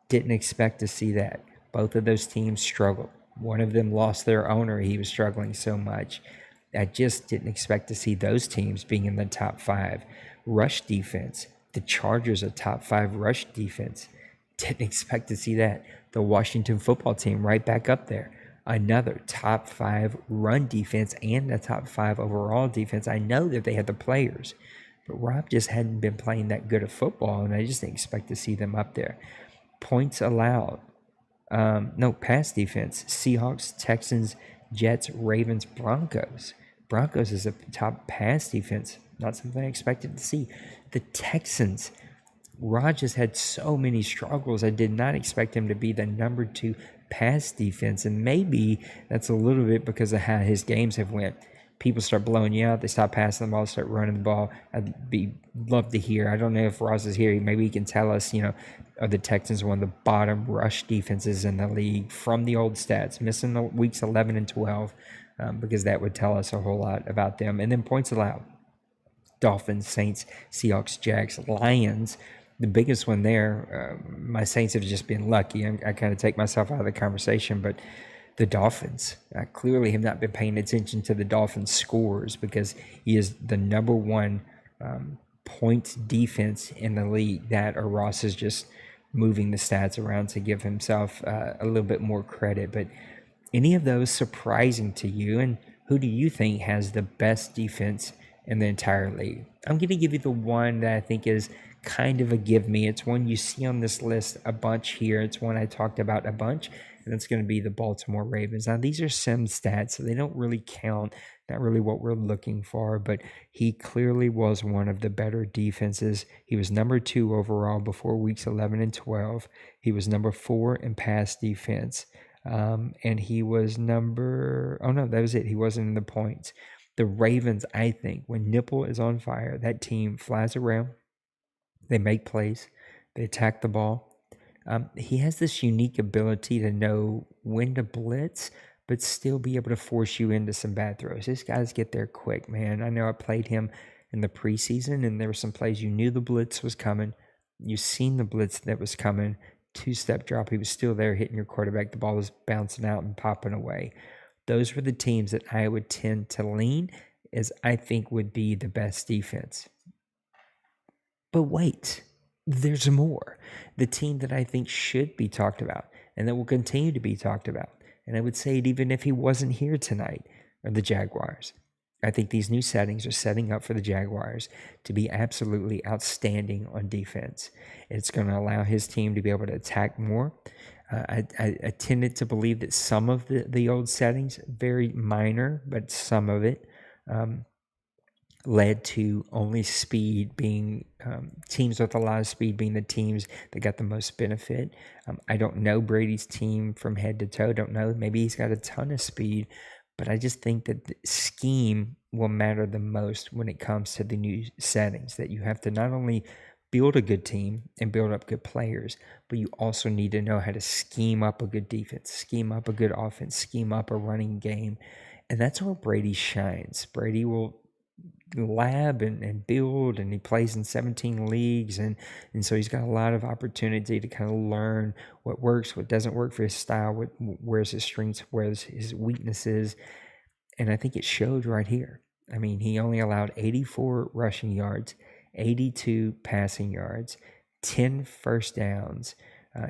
didn't expect to see that. Both of those teams struggled. One of them lost their owner. He was struggling so much. I just didn't expect to see those teams being in the top 5. Rush defense, the Chargers a top 5 rush defense. Didn't expect to see that. The Washington football team right back up there. Another top 5 run defense and a top 5 overall defense. I know that they had the players, but Rob just hadn't been playing that good of football, and I just didn't expect to see them up there. Points allowed. Pass defense. Seahawks, Texans, Jets, Ravens, Broncos. Broncos is a top pass defense. Not something I expected to see. The Texans. Rod just had so many struggles. I did not expect him to be the number 2 pass defense, and maybe that's a little bit because of how his games have went. People start blowing you out. They stop passing the ball, start running the ball. Love to hear. I don't know if Ross is here. Maybe he can tell us, are the Texans one of the bottom rush defenses in the league from the old stats, missing the weeks 11 and 12, because that would tell us a whole lot about them. And then points allowed. Dolphins, Saints, Seahawks, Jags, Lions. The biggest one there, my Saints have just been lucky. I kind of take myself out of the conversation, but the Dolphins. Clearly have not been paying attention to the Dolphins scores because he is the number one points defense in the league. That or Ross is just moving the stats around to give himself a little bit more credit. But any of those surprising to you? And who do you think has the best defense in the entire league? I'm going to give you the one that I think is kind of a give me. It's one you see on this list a bunch here. It's one I talked about a bunch, and it's going to be the Baltimore Ravens. Now, these are sim stats, so they don't really count, not really what we're looking for, but he clearly was one of the better defenses. He was number 2 overall before weeks 11 and 12. He was number 4 in pass defense. And he was that was it. He wasn't in the points. The Ravens, I think, when Nipple is on fire, that team flies around. They make plays. They attack the ball. He has this unique ability to know when to blitz, but still be able to force you into some bad throws. These guys get there quick, man. I know I played him in the preseason, and there were some plays you knew the blitz was coming. You seen the blitz that was coming. 2-step drop. He was still there hitting your quarterback. The ball was bouncing out and popping away. Those were the teams that I would tend to lean as I think would be the best defense. But wait, there's more. The team that I think should be talked about and that will continue to be talked about, and I would say it even if he wasn't here tonight, are the Jaguars. I think these new settings are setting up for the Jaguars to be absolutely outstanding on defense. It's going to allow his team to be able to attack more. I tended to believe that some of the old settings, very minor, but some of it led to only speed being teams with a lot of speed being the teams that got the most benefit. I don't know Brady's team from head to toe. Don't know. Maybe he's got a ton of speed. But I just think that the scheme will matter the most when it comes to the new settings, that you have to not only build a good team and build up good players, but you also need to know how to scheme up a good defense, scheme up a good offense, scheme up a running game. And that's where Brady shines. Brady will lab and build, and he plays in 17 leagues, and so he's got a lot of opportunity to kind of learn what works, what doesn't work for his style, where's his strengths, where's his weaknesses. And I think it showed right here. I mean, he only allowed 84 rushing yards, 82 passing yards, 10 first downs.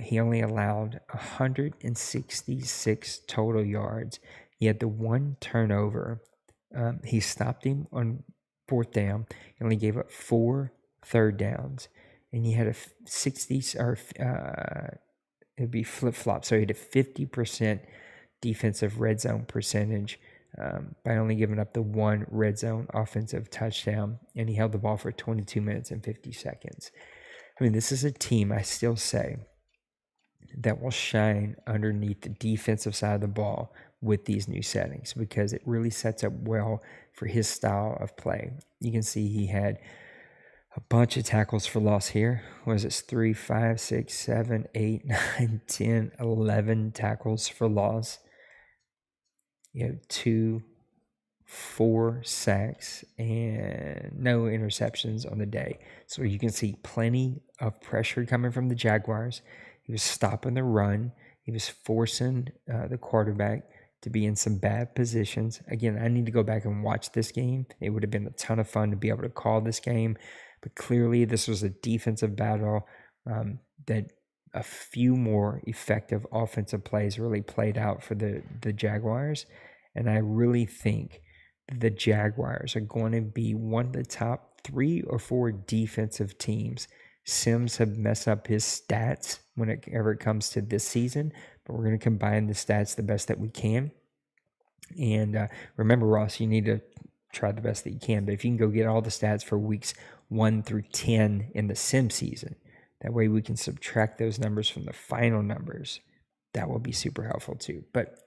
He only allowed 166 total yards. He had the one turnover. He stopped him on 4th down. He only gave up 4 third downs, and he had a 60 or it'd be flip flop. So he had a 50% defensive red zone percentage by only giving up the 1 red zone offensive touchdown, and he held the ball for 22 minutes and 50 seconds. I mean, this is a team, I still say, that will shine underneath the defensive side of the ball with these new settings, because it really sets up well for his style of play. You can see he had a bunch of tackles for loss here. Was it 3, 5, 6, 7, 8, 9, 10, 11 tackles for loss? 2, 4 sacks and no interceptions on the day. So you can see plenty of pressure coming from the Jaguars. He was stopping the run. He was forcing the quarterback to be in some bad positions. Again, I need to go back and watch this game. It would have been a ton of fun to be able to call this game. But clearly this was a defensive battle that a few more effective offensive plays really played out for the Jaguars. And I really think the Jaguars are going to be one of the top 3 or 4 defensive teams. Sims have messed up his stats whenever it comes to this season, but we're going to combine the stats the best that we can. And remember, Ross, you need to try the best that you can. But if you can go get all the stats for weeks 1 through 10 in the sim season, that way we can subtract those numbers from the final numbers. That will be super helpful too. But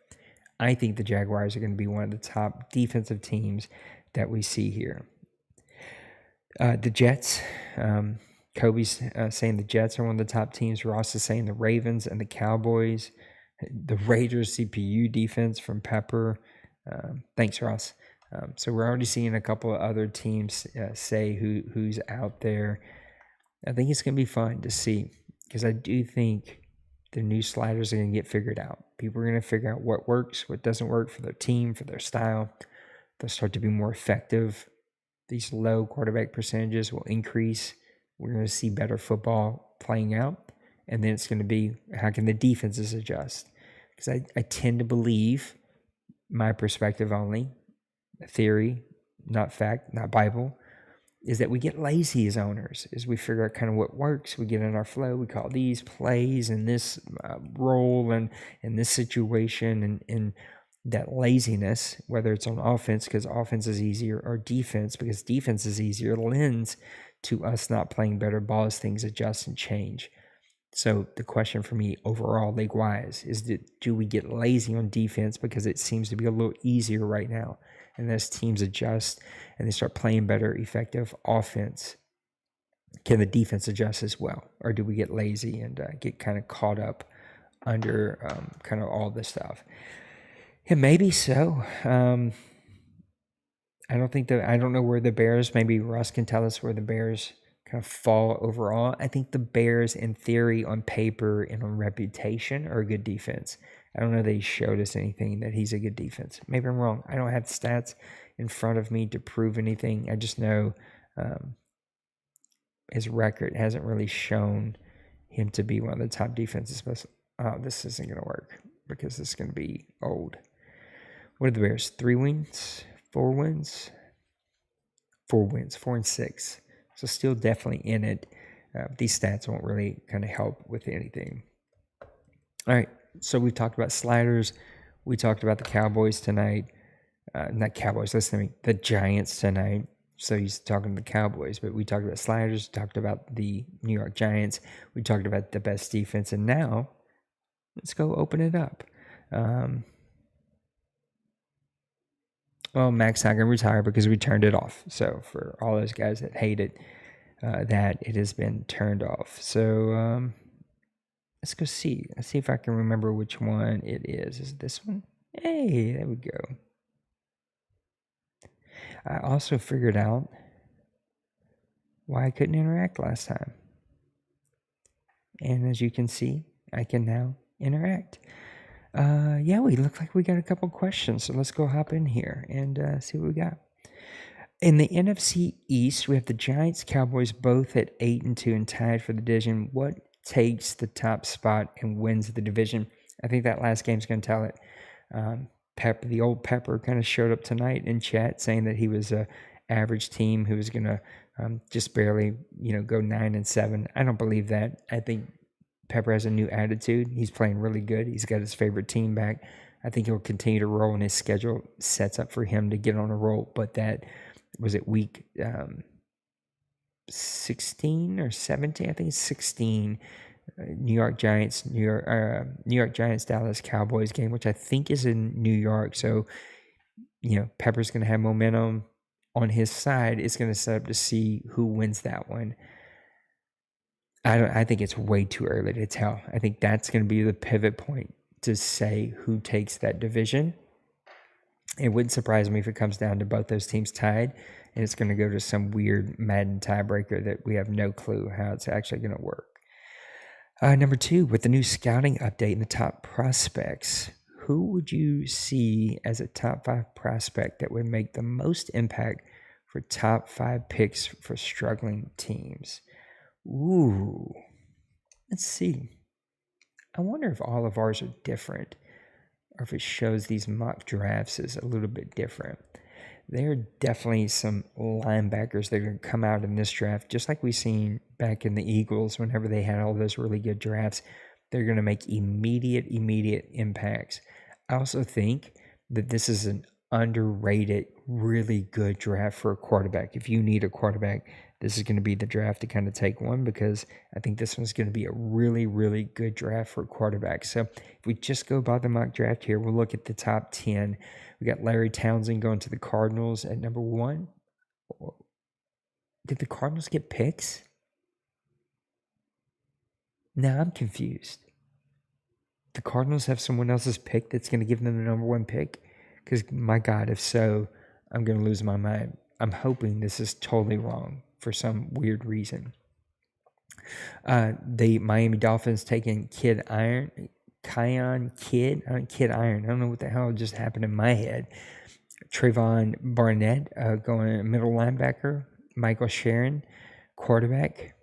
I think the Jaguars are going to be one of the top defensive teams that we see here. The Jets, Kobe's saying the Jets are one of the top teams. Ross is saying the Ravens and the Cowboys. The Raiders CPU defense from Pepper. Thanks, Ross. So we're already seeing a couple of other teams say who's out there. I think it's going to be fun to see, because I do think the new sliders are going to get figured out. People are going to figure out what works, what doesn't work for their team, for their style. They'll start to be more effective. These low quarterback percentages will increase. We're going to see better football playing out. And then it's going to be, how can the defenses adjust? Because I tend to believe, my perspective only, theory, not fact, not Bible, is that we get lazy as owners, as we figure out kind of what works. We get in our flow. We call these plays and this role and in this situation, and that laziness, whether it's on offense because offense is easier, or defense because defense is easier, lends to us not playing better ball as things adjust and change. So the question for me overall, league-wise, is do we get lazy on defense because it seems to be a little easier right now? And as teams adjust and they start playing better, effective offense, can the defense adjust as well? Or do we get lazy and get kind of caught up under kind of all this stuff? Yeah, maybe so. I don't know where the Bears, maybe Russ can tell us where the Bears kind of fall overall. I think the Bears, in theory, on paper and on reputation, are a good defense. I don't know that he showed us anything that he's a good defense. Maybe I'm wrong. I don't have stats in front of me to prove anything. I just know his record hasn't really shown him to be one of the top defenses. This isn't going to work because this is going to be old. What are the Bears? 3 wins? 4 wins? 4 wins. 4 and 6. So still definitely in it. These stats won't really kind of help with anything. All right. So we've talked about sliders. We talked about the Cowboys tonight. Not Cowboys, listen to me. The Giants tonight. So he's talking to the Cowboys, but we talked about sliders, talked about the New York Giants. We talked about the best defense. And now, let's go open it up. Well, Mac's not going to retire because we turned it off. So for all those guys that hate it, that it has been turned off. So let's go see. Let's see if I can remember which one it is. Is it this one? Hey, there we go. I also figured out why I couldn't interact last time. And as you can see, I can now interact. Yeah, we look like we got a couple questions. So let's go hop in here and see what we got. In the NFC East, we have the Giants, Cowboys both at 8-2 and tied for the division. What takes the top spot and wins the division? I think that last game's going to tell it. Pepper, the old Pepper, kind of showed up tonight in chat saying that he was a average team who was going to just barely, go 9-7. I don't believe that. I think Pepper has a new attitude. He's playing really good. He's got his favorite team back. I think he'll continue to roll, and his schedule sets up for him to get on a roll. But that was it week 16 or 17? I think it's 16. New York Giants, Dallas Cowboys game, which I think is in New York. So, Pepper's going to have momentum on his side. It's going to set up to see who wins that one. I think it's way too early to tell. I think that's going to be the pivot point to say who takes that division. It wouldn't surprise me if it comes down to both those teams tied, and it's going to go to some weird Madden tiebreaker that we have no clue how it's actually going to work. Number 2, with the new scouting update and the top prospects, who would you see as a top 5 prospect that would make the most impact for top 5 picks for struggling teams? Ooh, let's see. I wonder if all of ours are different, or if it shows these mock drafts is a little bit different. There are definitely some linebackers that are going to come out in this draft, just like we've seen back in the Eagles whenever they had all those really good drafts. They're going to make immediate impacts. I also think that this is an underrated, really good draft for a quarterback. If you need a quarterback, this is going to be the draft to kind of take one, because I think this one's going to be a really, really good draft for a quarterback. So if we just go by the mock draft here, we'll look at the top 10. We got Larry Townsend going to the Cardinals at number 1. Did the Cardinals get picks? Now I'm confused. The Cardinals have someone else's pick that's going to give them the number 1 pick? Because, my God, if so, I'm going to lose my mind. I'm hoping this is totally wrong for some weird reason. The Miami Dolphins taking Kid Iron. I don't know what the hell just happened in my head. Trayvon Barnett going middle linebacker. Michael Sharon, quarterback.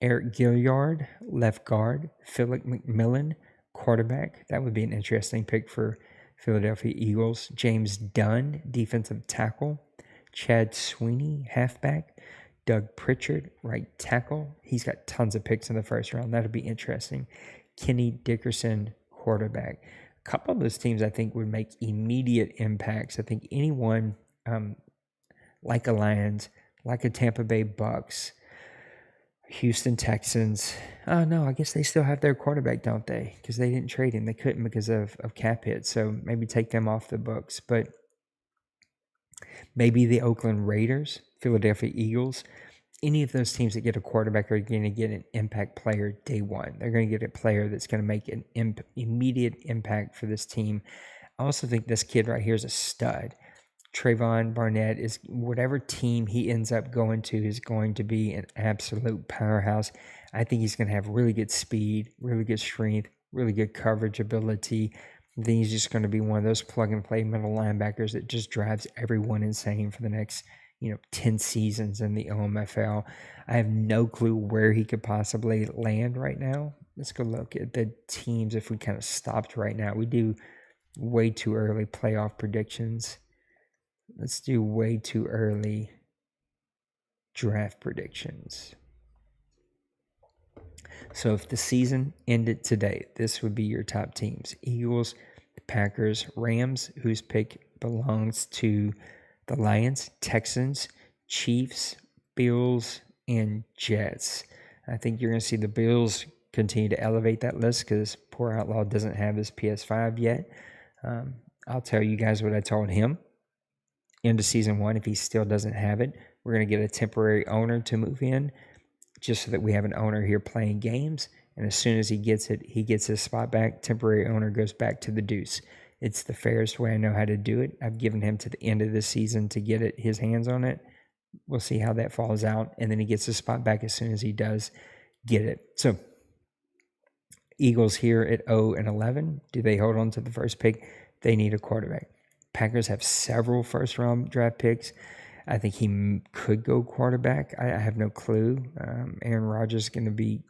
Eric Gilliard, left guard. Philip McMillan, quarterback. That would be an interesting pick for Philadelphia Eagles. James Dunn, defensive tackle. Chad Sweeney, halfback. Doug Pritchard, right tackle. He's got tons of picks in the first round. That'll be interesting. Kenny Dickerson, quarterback. A couple of those teams I think would make immediate impacts. I think anyone like a Lions, like a Tampa Bay Bucks, Houston Texans. Oh, no, I guess they still have their quarterback, don't they? Because they didn't trade him. They couldn't because of cap hits. So maybe take them off the books. But maybe the Oakland Raiders, Philadelphia Eagles, any of those teams that get a quarterback are going to get an impact player day one. They're going to get a player that's going to make an immediate impact for this team. I also think this kid right here is a stud. Trayvon Barnett is whatever team he ends up going to is going to be an absolute powerhouse. I think he's going to have really good speed, really good strength, really good coverage ability. I think he's just going to be one of those plug-and-play middle linebackers that just drives everyone insane for the next 10 seasons in the OMFL. I have no clue where he could possibly land right now. Let's go look at the teams if we kind of stopped right now. We do way too early playoff predictions. Let's do way too early draft predictions. So if the season ended today, this would be your top teams. Eagles, Packers, Rams, whose pick belongs to the Lions, Texans, Chiefs, Bills, and Jets. I think you're going to see the Bills continue to elevate that list because poor Outlaw doesn't have his PS5 yet. I'll tell you guys what I told him. Into season one, if he still doesn't have it, we're going to get a temporary owner to move in just so that we have an owner here playing games. And as soon as he gets it, he gets his spot back. Temporary owner goes back to the deuce. It's the fairest way I know how to do it. I've given him to the end of the season to get his hands on it. We'll see how that falls out. And then he gets his spot back as soon as he does get it. So Eagles here at 0-11. Do they hold on to the first pick? They need a quarterback. Packers have several first-round draft picks. I think he could go quarterback. I have no clue. Aaron Rodgers is going to be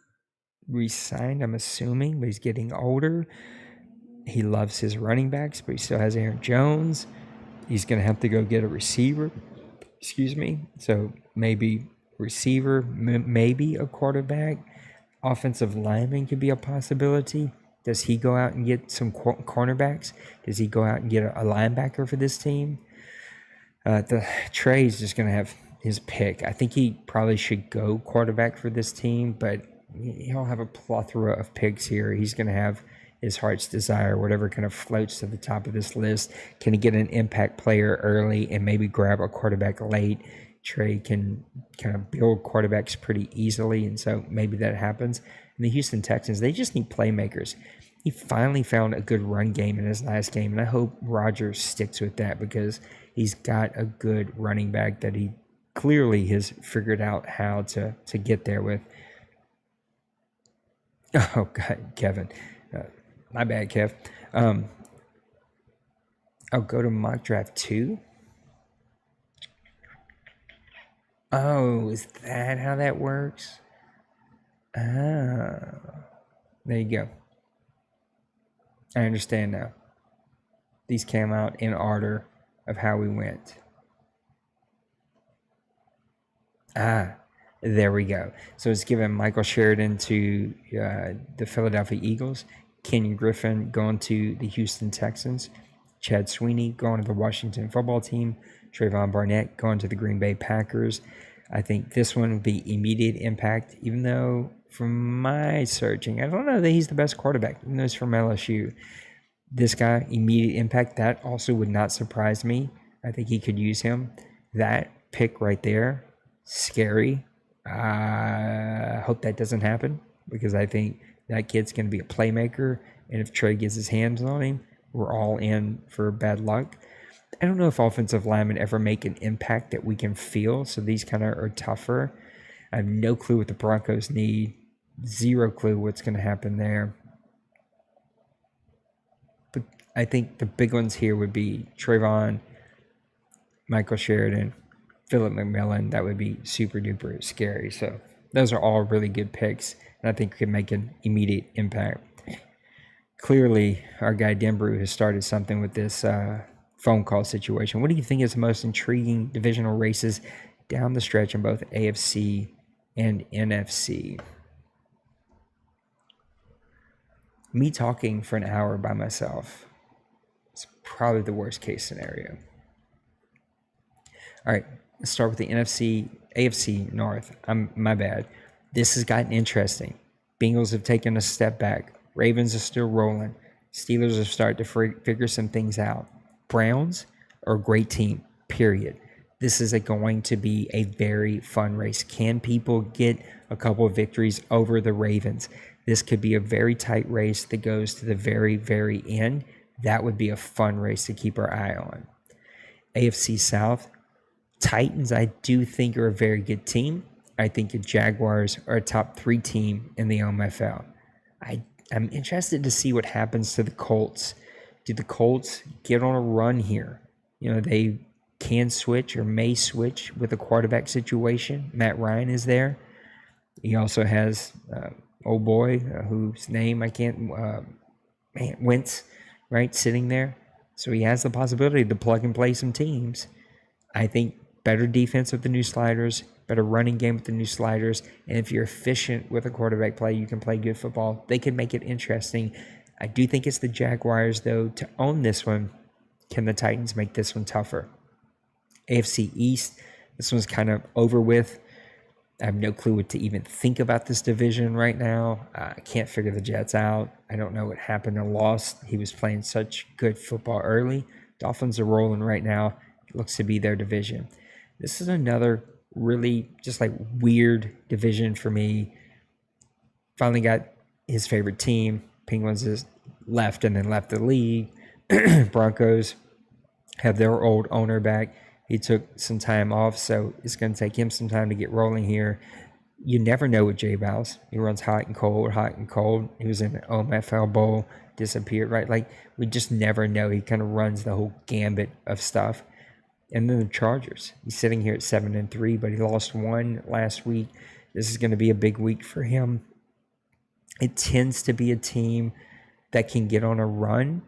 re-signed, I'm assuming, but he's getting older. He loves his running backs, but he still has Aaron Jones. He's going to have to go get a receiver. So maybe receiver, maybe a quarterback. Offensive lineman could be a possibility. Does he go out and get some cornerbacks? Does he go out and get a linebacker for this team? Trey's just going to have his pick. I think he probably should go quarterback for this team, but he'll have a plethora of picks here. He's going to have his heart's desire, whatever kind of floats to the top of this list. Can he get an impact player early and maybe grab a quarterback late? Trey can kind of build quarterbacks pretty easily, and so maybe that happens. And the Houston Texans, they just need playmakers. He finally found a good run game in his last game, and I hope Rodgers sticks with that because he's got a good running back that he clearly has figured out how to get there with. Oh, God, Kevin. My bad, Kev. I'll go to mock draft 2. Oh, is that how that works? Oh, there you go. I understand now. These came out in order of how we went. There we go. So it's given Michael Sheridan to the Philadelphia Eagles, Kenyon Griffin going to the Houston Texans, Chad Sweeney going to the Washington football team, Trayvon Barnett going to the Green Bay Packers. I think this one would be immediate impact, even though from my searching, I don't know that he's the best quarterback, even though he's from LSU. This guy, immediate impact, that also would not surprise me. I think he could use him. That pick right there, scary. I hope that doesn't happen because I think that kid's going to be a playmaker. And if Trey gets his hands on him, we're all in for bad luck. I don't know if offensive linemen ever make an impact that we can feel, so these kind of are tougher. I have no clue what the Broncos need. Zero clue what's going to happen there. But I think the big ones here would be Trayvon, Michael Sheridan, Philip McMillan. That would be super duper scary. So those are all really good picks, and I think could make an immediate impact. Clearly, our guy Denbrew has started something with this phone call situation. What do you think is the most intriguing divisional races down the stretch in both AFC and NFC? Me talking for an hour by myself is probably the worst case scenario. All right, let's start with the AFC North. My bad. This has gotten interesting. Bengals have taken a step back. Ravens are still rolling. Steelers have started to figure some things out. Browns are a great team, period. This is going to be a very fun race. Can people get a couple of victories over the Ravens? This could be a very tight race that goes to the very, very end. That would be a fun race to keep our eye on. AFC South, Titans, I do think are a very good team. I think the Jaguars are a top 3 team in the OMFL. I'm interested to see what happens to the Colts. Do the Colts get on a run here? They can switch or may switch with a quarterback situation. Matt Ryan is there. He also has old boy whose name I can't, Wentz, right, sitting there. So he has the possibility to plug and play some teams. I think better defense with the new sliders, better running game with the new sliders, and if you're efficient with a quarterback play, you can play good football. They can make it interesting. I do think it's the Jaguars, though, to own this one. Can the Titans make this one tougher? AFC East, this one's kind of over with. I have no clue what to even think about this division right now. I can't figure the Jets out. I don't know what happened and lost. He was playing such good football early. Dolphins are rolling right now. It looks to be their division. This is another really just like weird division for me. Finally got his favorite team. Penguins is left and then left the league. Broncos have their old owner back. He took some time off, so it's going to take him some time to get rolling here. You never know with Jay Bows. He runs hot and cold, hot and cold. He was in the OMFL Bowl, disappeared, right? Like, we just never know. He kind of runs the whole gambit of stuff. And then the Chargers. He's sitting here at 7-3, but he lost one last week. This is going to be a big week for him. It tends to be a team that can get on a run,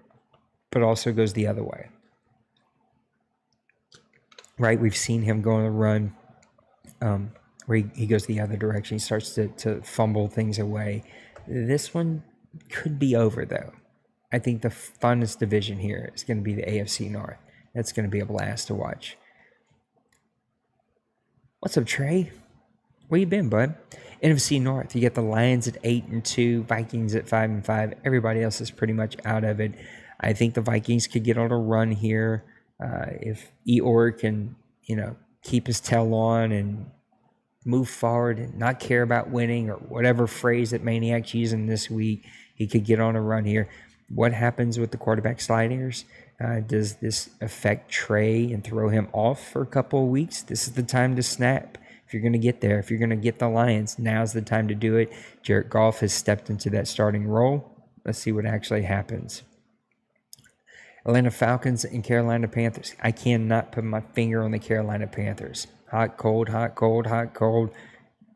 but also goes the other way. Right, we've seen him go on a run where he goes the other direction. He starts to fumble things away. This one could be over, though. I think the funnest division here is going to be the AFC North. That's going to be a blast to watch. What's up, Trey? Where you been, bud? NFC North, you get the Lions at 8-2, Vikings at 5-5. Everybody else is pretty much out of it. I think the Vikings could get on a run here. If Eeyore can, keep his tail on and move forward and not care about winning or whatever phrase that Maniac's using this week, he could get on a run here. What happens with the quarterback sliders? Does this affect Trey and throw him off for a couple of weeks? This is the time to snap. If you're going to get there, if you're going to get the Lions, now's the time to do it. Jared Goff has stepped into that starting role. Let's see what actually happens. Atlanta Falcons and Carolina Panthers. I cannot put my finger on the Carolina Panthers. Hot, cold, hot, cold, hot, cold.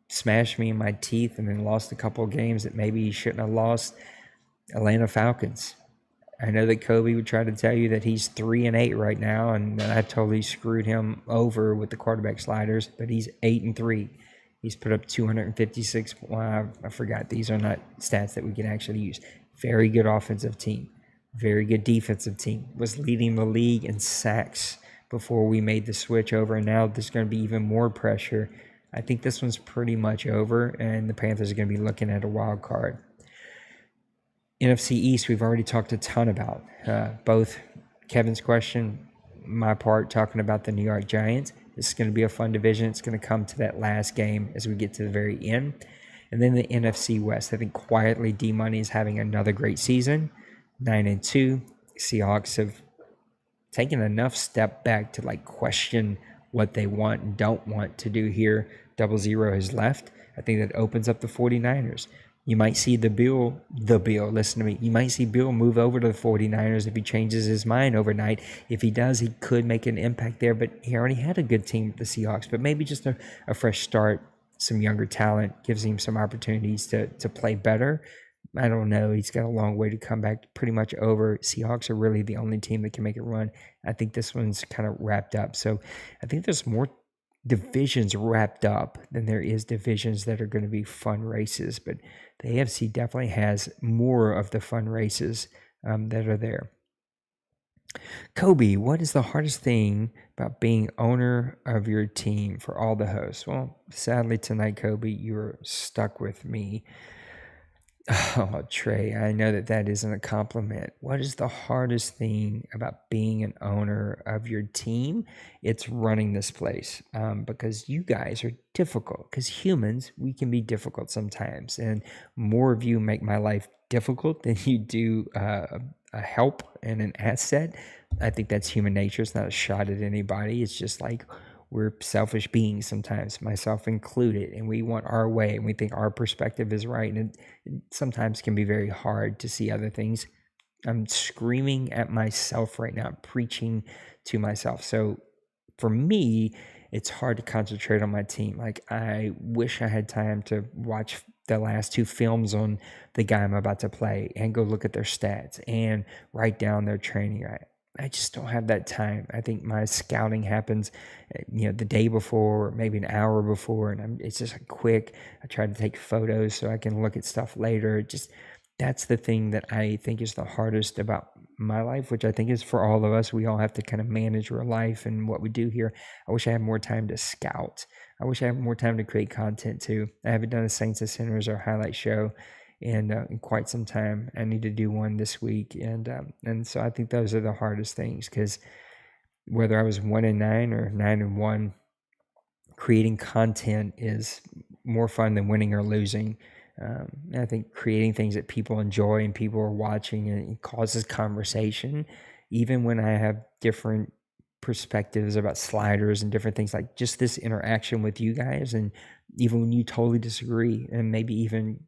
Smashed me in my teeth and then lost a couple of games that maybe he shouldn't have lost. Atlanta Falcons. I know that Kobe would try to tell you that he's 3-8 right now, and I totally screwed him over with the quarterback sliders, but he's 8-3. He's put up 256. Well, I forgot. These are not stats that we can actually use. Very good offensive team. Very good defensive team. Was leading the league in sacks before we made the switch over, and now there's going to be even more pressure. I think this one's pretty much over, and the Panthers are going to be looking at a wild card. NFC East, we've already talked a ton about. Both Kevin's question, my part, talking about the New York Giants. This is going to be a fun division. It's going to come to that last game as we get to the very end. And then the NFC West. I think quietly D-Money is having another great season. 9-2. Seahawks have taken enough step back to question what they want and don't want to do here. 00 has left. I think that opens up the 49ers. You might see Bill, listen to me. You might see Bill move over to the 49ers if he changes his mind overnight. If he does, he could make an impact there, but he already had a good team with the Seahawks. But maybe just a fresh start, some younger talent gives him some opportunities to play better. I don't know. He's got a long way to come back, pretty much over. Seahawks are really the only team that can make a run. I think this one's kind of wrapped up. So I think there's more divisions wrapped up than there is divisions that are going to be fun races. But the AFC definitely has more of the fun races that are there. Kobe, what is the hardest thing about being owner of your team for all the hosts? Well, sadly tonight, Kobe, you're stuck with me. Oh, Trey, I know that isn't a compliment. What is the hardest thing about being an owner of your team? It's running this place because you guys are difficult. Because humans, we can be difficult sometimes. And more of you make my life difficult than you do a help and an asset. I think that's human nature. It's not a shot at anybody. It's just like we're selfish beings sometimes, myself included, and we want our way and we think our perspective is right. And it sometimes can be very hard to see other things. I'm screaming at myself right now, preaching to myself. So for me, it's hard to concentrate on my team. Like, I wish I had time to watch the last 2 films on the guy I'm about to play and go look at their stats and write down their training. I just don't have that time. I think my scouting happens, the day before, or maybe an hour before, and it's just quick. I try to take photos so I can look at stuff later. That's the thing that I think is the hardest about my life, which I think is for all of us. We all have to kind of manage our life and what we do here. I wish I had more time to scout. I wish I had more time to create content too. I haven't done a Saints and Sinners or highlight show in quite some time. I need to do one this week, and so I think those are the hardest things, because whether I was 1-9 or 9-1, creating content is more fun than winning or losing. I think creating things that people enjoy and people are watching, and it causes conversation, even when I have different perspectives about sliders and different things, like just this interaction with you guys, and even when you totally disagree, and maybe even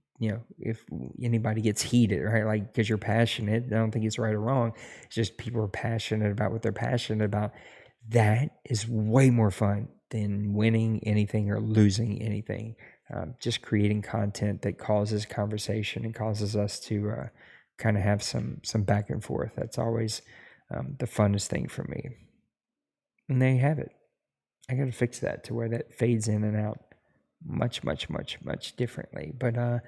if anybody gets heated, right? Like, because you're passionate, I don't think it's right or wrong. It's just people are passionate about what they're passionate about. That is way more fun than winning anything or losing anything. Just creating content that causes conversation and causes us to kind of have some back and forth. That's always the funnest thing for me. And there you have it. I got to fix that to where that fades in and out much differently. But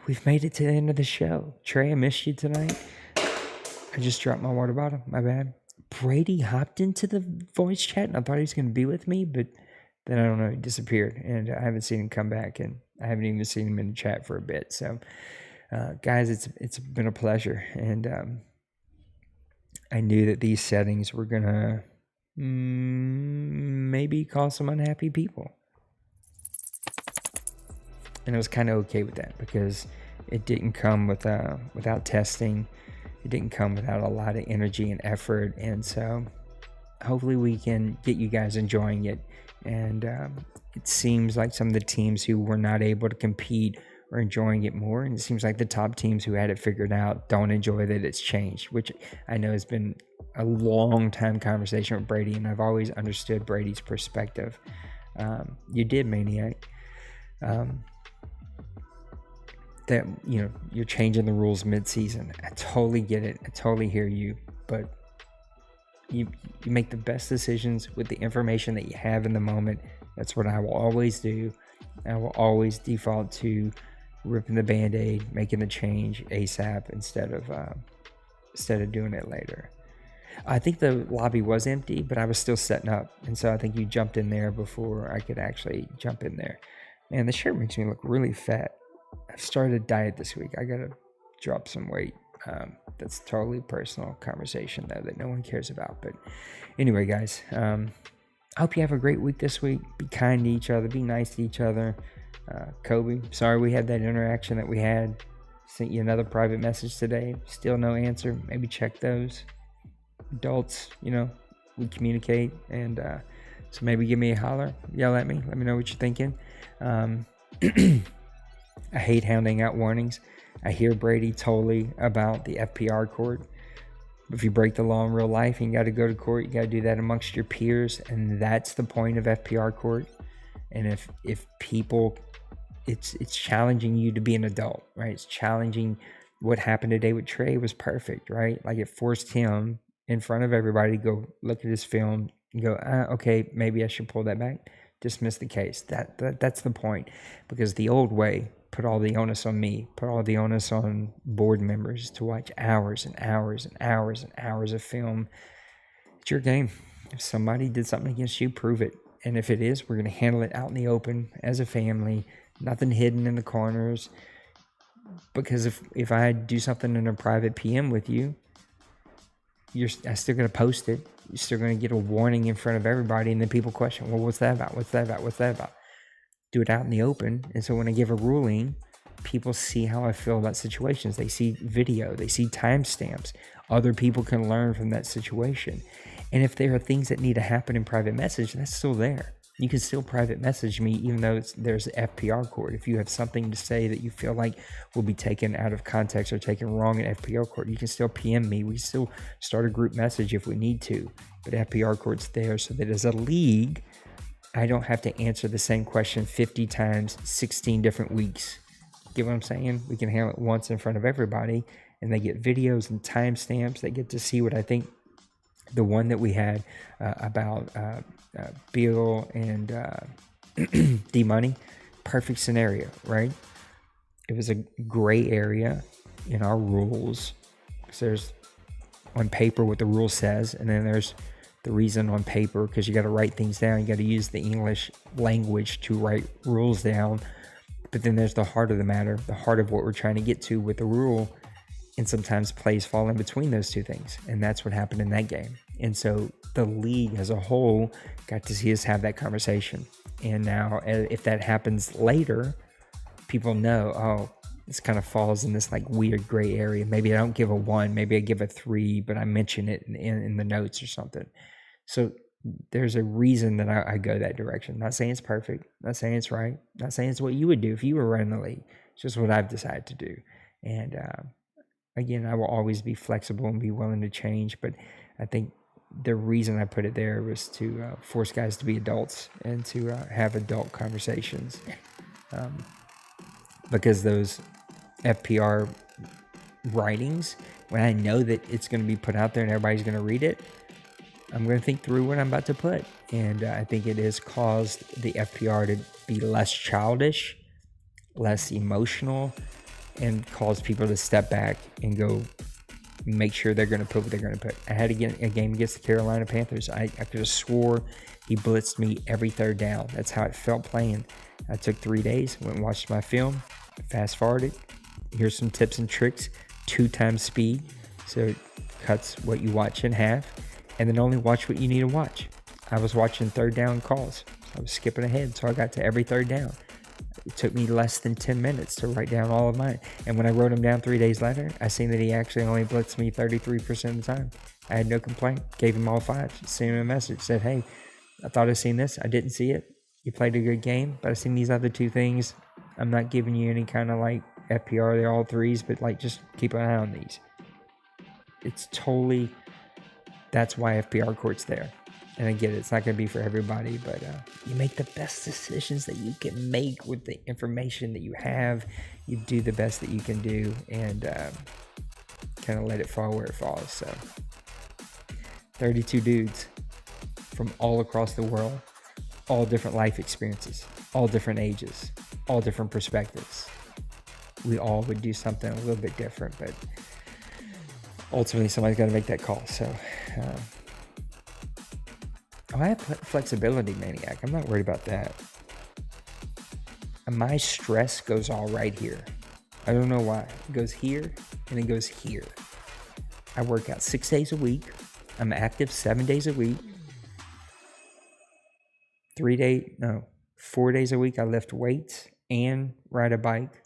we've made it to the end of the show. Trey, I missed you tonight. I just dropped my water bottle. My bad. Brady hopped into the voice chat, and I thought he was going to be with me, but then I don't know, he disappeared, and I haven't seen him come back, and I haven't even seen him in the chat for a bit. So, guys, it's been a pleasure, and I knew that these settings were gonna maybe cause some unhappy people. And I was kind of okay with that, because it didn't come without testing. It didn't come without a lot of energy and effort. And so hopefully we can get you guys enjoying it. And it seems like some of the teams who were not able to compete are enjoying it more. And it seems like the top teams who had it figured out don't enjoy that it's changed, which I know has been a long time conversation with Brady. And I've always understood Brady's perspective. You did, Maniac. That you're changing the rules mid-season. I totally get it. I totally hear you. But you make the best decisions with the information that you have in the moment. That's what I will always do. I will always default to ripping the Band-Aid, making the change ASAP instead of doing it later. I think the lobby was empty, but I was still setting up, and so I think you jumped in there before I could actually jump in there. Man, the shirt makes me look really fat. I've started a diet this week. I gotta drop some weight. That's totally personal conversation though that no one cares about. But anyway, guys, I hope you have a great week this week. Be kind to each other. Be nice to each other. Kobe, sorry we had that interaction that we had. Sent you another private message today. Still no answer. Maybe check those. Adults, we communicate, and So maybe give me a holler, yell at me, let me know what you're thinking. I hate handing out warnings. I hear Brady totally about the FPR court. If you break the law in real life and you got to go to court, you got to do that amongst your peers, and that's the point of FPR court. And if people, it's challenging you to be an adult, right? It's challenging. What happened today with Trey was perfect, right? Like, it forced him in front of everybody to go look at his film and go, okay, maybe I should pull that back, dismiss the case. That's the point, because the old way put all the onus on me, put all the onus on board members to watch hours and hours and hours and hours of film. It's your game. If somebody did something against you, prove it. And if it is, we're going to handle it out in the open as a family, nothing hidden in the corners. Because if I do something in a private PM with you, I'm still going to post it. You're still going to get a warning in front of everybody, and then people question, well, what's that about? What's that about? What's that about? Do it out in the open. And so when I give a ruling, people see how I feel about situations. They see video. They see timestamps. Other people can learn from that situation. And if there are things that need to happen in private message, that's still there. You can still private message me, even though there's FPR court. If you have something to say that you feel like will be taken out of context or taken wrong in FPR court, you can still PM me. We can still start a group message if we need to. But FPR court's there so that as a league, I don't have to answer the same question 50 times, 16 different weeks. Get what I'm saying? We can handle it once in front of everybody, and they get videos and timestamps. They get to see what I think. The one that we had about Beal and D-Money, perfect scenario, right? It was a gray area in our rules. So there's on paper what the rule says, and then there's the reason on paper, because you got to write things down. You got to use the English language to write rules down. But then there's the heart of the matter, the heart of what we're trying to get to with the rule. And sometimes plays fall in between those two things. And that's what happened in that game. And so the league as a whole got to see us have that conversation. And now if that happens later, people know, oh, this kind of falls in this like weird gray area. Maybe I don't give a 1, maybe I give a 3, but I mention it in the notes or something. So there's a reason that I go that direction. Not saying it's perfect, not saying it's right, not saying it's what you would do if you were running the league. It's just what I've decided to do. And again, I will always be flexible and be willing to change, but I think the reason I put it there was to force guys to be adults and to have adult conversations. Because those FPR writings, when I know that it's going to be put out there and everybody's going to read it, I'm going to think through what I'm about to put. And I think it has caused the FPR to be less childish, less emotional, and cause people to step back and go make sure they're going to put what they're going to put. I had a game against the Carolina Panthers. I could have swore he blitzed me every third down. That's how it felt playing. I took 3 days, went and watched my film, fast forwarded. Here's some tips and tricks. 2 times speed, so it cuts what you watch in half, and then only watch what you need to watch. I was watching third down calls. I was skipping ahead, so I got to every third down. It took me less than 10 minutes to write down all of mine. And when I wrote them down 3 days later, I seen that he actually only blitzed me 33% of the time. I had no complaint. Gave him all 5. Sent him a message. Said, hey, I thought I seen this. I didn't see it. You played a good game, but I seen these other 2 things. I'm not giving you any kind of like FPR. They're all 3s, but like just keep an eye on these. It's totally, that's why FPR court's there. And I get it, it's not going to be for everybody, but you make the best decisions that you can make with the information that you have. You do the best that you can do, and kind of let it fall where it falls. So 32 dudes from all across the world, all different life experiences, all different ages, all different perspectives. We all would do something a little bit different, but ultimately somebody's got to make that call. So I have flexibility, Maniac. I'm not worried about that. My stress goes all right here. I don't know why. It goes here and it goes here. I work out 6 days a week. I'm active 7 days a week. 4 days a week I lift weights and ride a bike.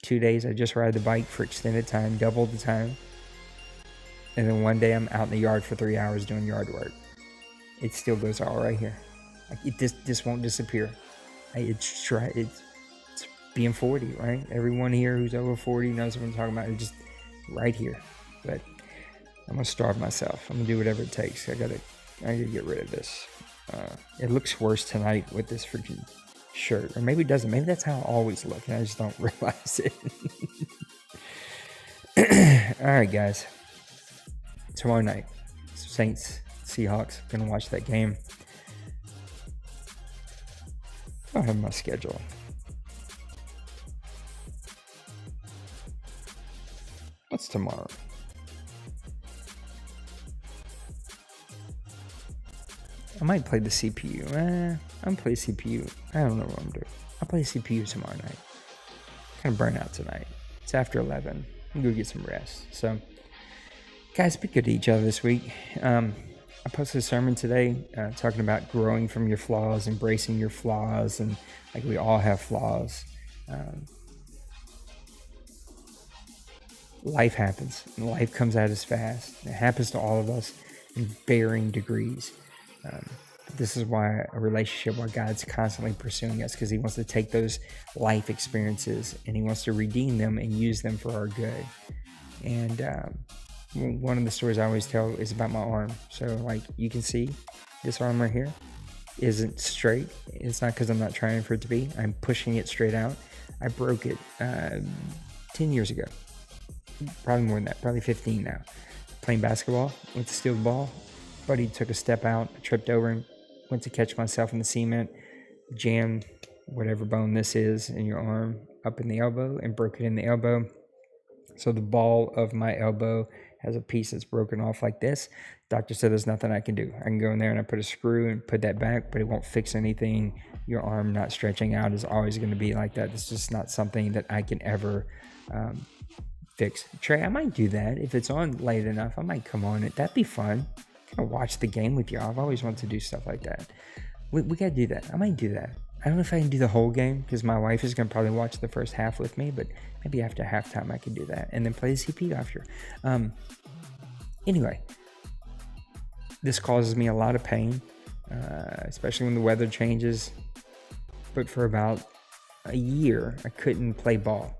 2 days I just ride the bike for extended time, double the time. And then 1 day I'm out in the yard for 3 hours doing yard work. it still goes all right here. Like this won't disappear. It's being 40, right? Everyone here who's over 40 knows what I'm talking about. It's just right here. But I'm gonna starve myself. I'm gonna do whatever it takes. I gotta get rid of this. It looks worse tonight with this freaking shirt, or maybe it doesn't. Maybe that's how I always look, and I just don't realize it. All right, guys. Tomorrow night, Saints, Seahawks. Gonna watch that game. I don't have my schedule. What's tomorrow? I might play the CPU. I'm gonna play CPU. I don't know what I'm doing. I'll play CPU tomorrow night. Kind of burn out tonight. It's after 11. I'm gonna go get some rest. So, guys, be good to each other this week. I posted a sermon today talking about growing from your flaws, embracing your flaws, and like we all have flaws. Life happens, and life comes at us fast. It happens to all of us in varying degrees. This is why why God's constantly pursuing us, because he wants to take those life experiences and he wants to redeem them and use them for our good. And one of the stories I always tell is about my arm. So like you can see this arm right here isn't straight. It's not because I'm not trying for it to be. I'm pushing it straight out. I broke it 10 years ago. Probably more than that, probably 15 now. Playing basketball, went to steal the ball. Buddy took a step out, tripped over and went to catch myself in the cement, jammed whatever bone this is in your arm up in the elbow and broke it in the elbow. So the ball of my elbow has a piece that's broken off like this. Doctor said there's nothing I can do. I can go in there and I put a screw and put that back, but it won't fix anything. Your arm not stretching out is always going to be like that. It's just not something that I can ever fix. Trey, I might do that. If it's on late enough, I might come on it. That'd be fun. Kind of watch the game with y'all. I've always wanted to do stuff like that. We got to do that. I might do that. I don't know if I can do the whole game because my wife is going to probably watch the first half with me, but maybe after halftime I can do that and then play the CPU after. Anyway, this causes me a lot of pain, especially when the weather changes. But for about a year, I couldn't play ball.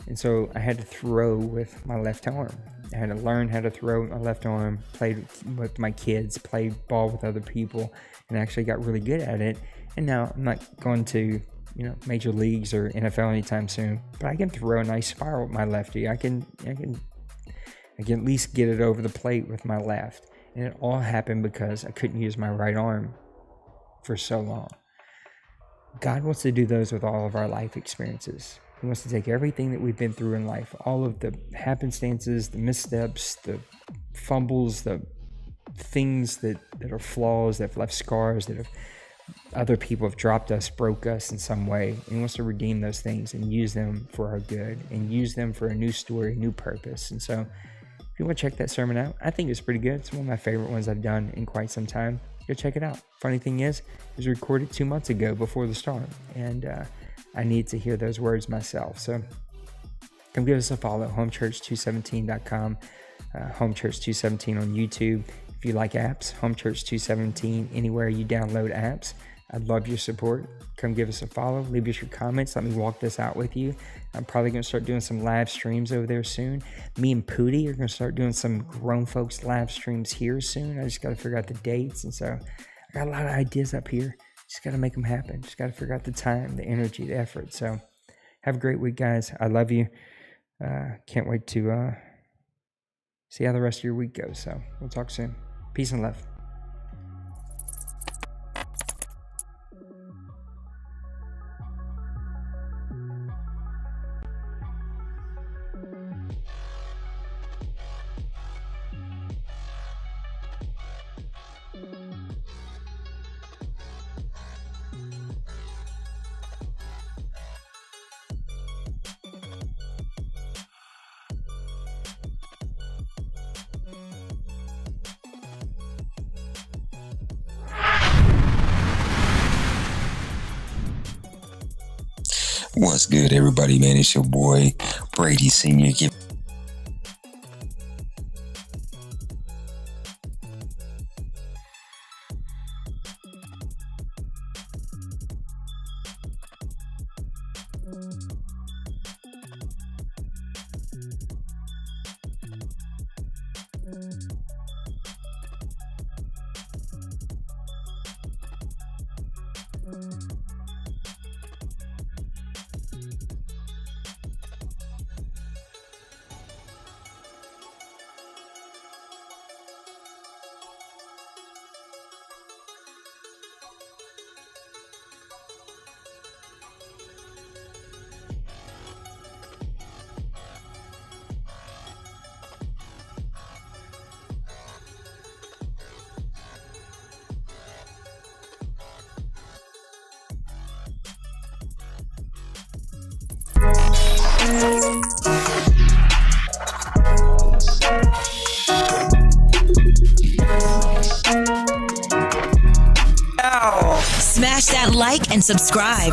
And so I had to throw with my left arm. I had to learn how to throw with my left arm, played with my kids, played ball with other people, and actually got really good at it. And now I'm not going to, major leagues or NFL anytime soon, but I can throw a nice spiral with my lefty. I can at least get it over the plate with my left. And it all happened because I couldn't use my right arm for so long. God wants to do those with all of our life experiences. He wants to take everything that we've been through in life, all of the happenstances, the missteps, the fumbles, the things that are flaws, that have left scars, that have other people have dropped us, broke us in some way. And he wants to redeem those things and use them for our good and use them for a new story, new purpose. And so if you want to check that sermon out, I think it's pretty good. It's one of my favorite ones I've done in quite some time. Go check it out. Funny thing is, it was recorded 2 months ago before the storm. And I need to hear those words myself. So come give us a follow, homechurch217.com, homechurch217 on YouTube. If you like apps, homechurch217, anywhere you download apps. I'd love your support. Come give us a follow, leave us your comments. Let me walk this out with you. I'm probably going to start doing some live streams over there soon. Me and Pootie are going to start doing some grown folks live streams here soon. I just got to figure out the dates. And so I got a lot of ideas up here. Just got to make them happen. Just got to figure out the time, the energy, the effort. So have a great week, guys. I love you. Can't wait to see how the rest of your week goes. So we'll talk soon. Peace and love. What's good, everybody, man? It's your boy, Brady Sr. Smash that like and subscribe.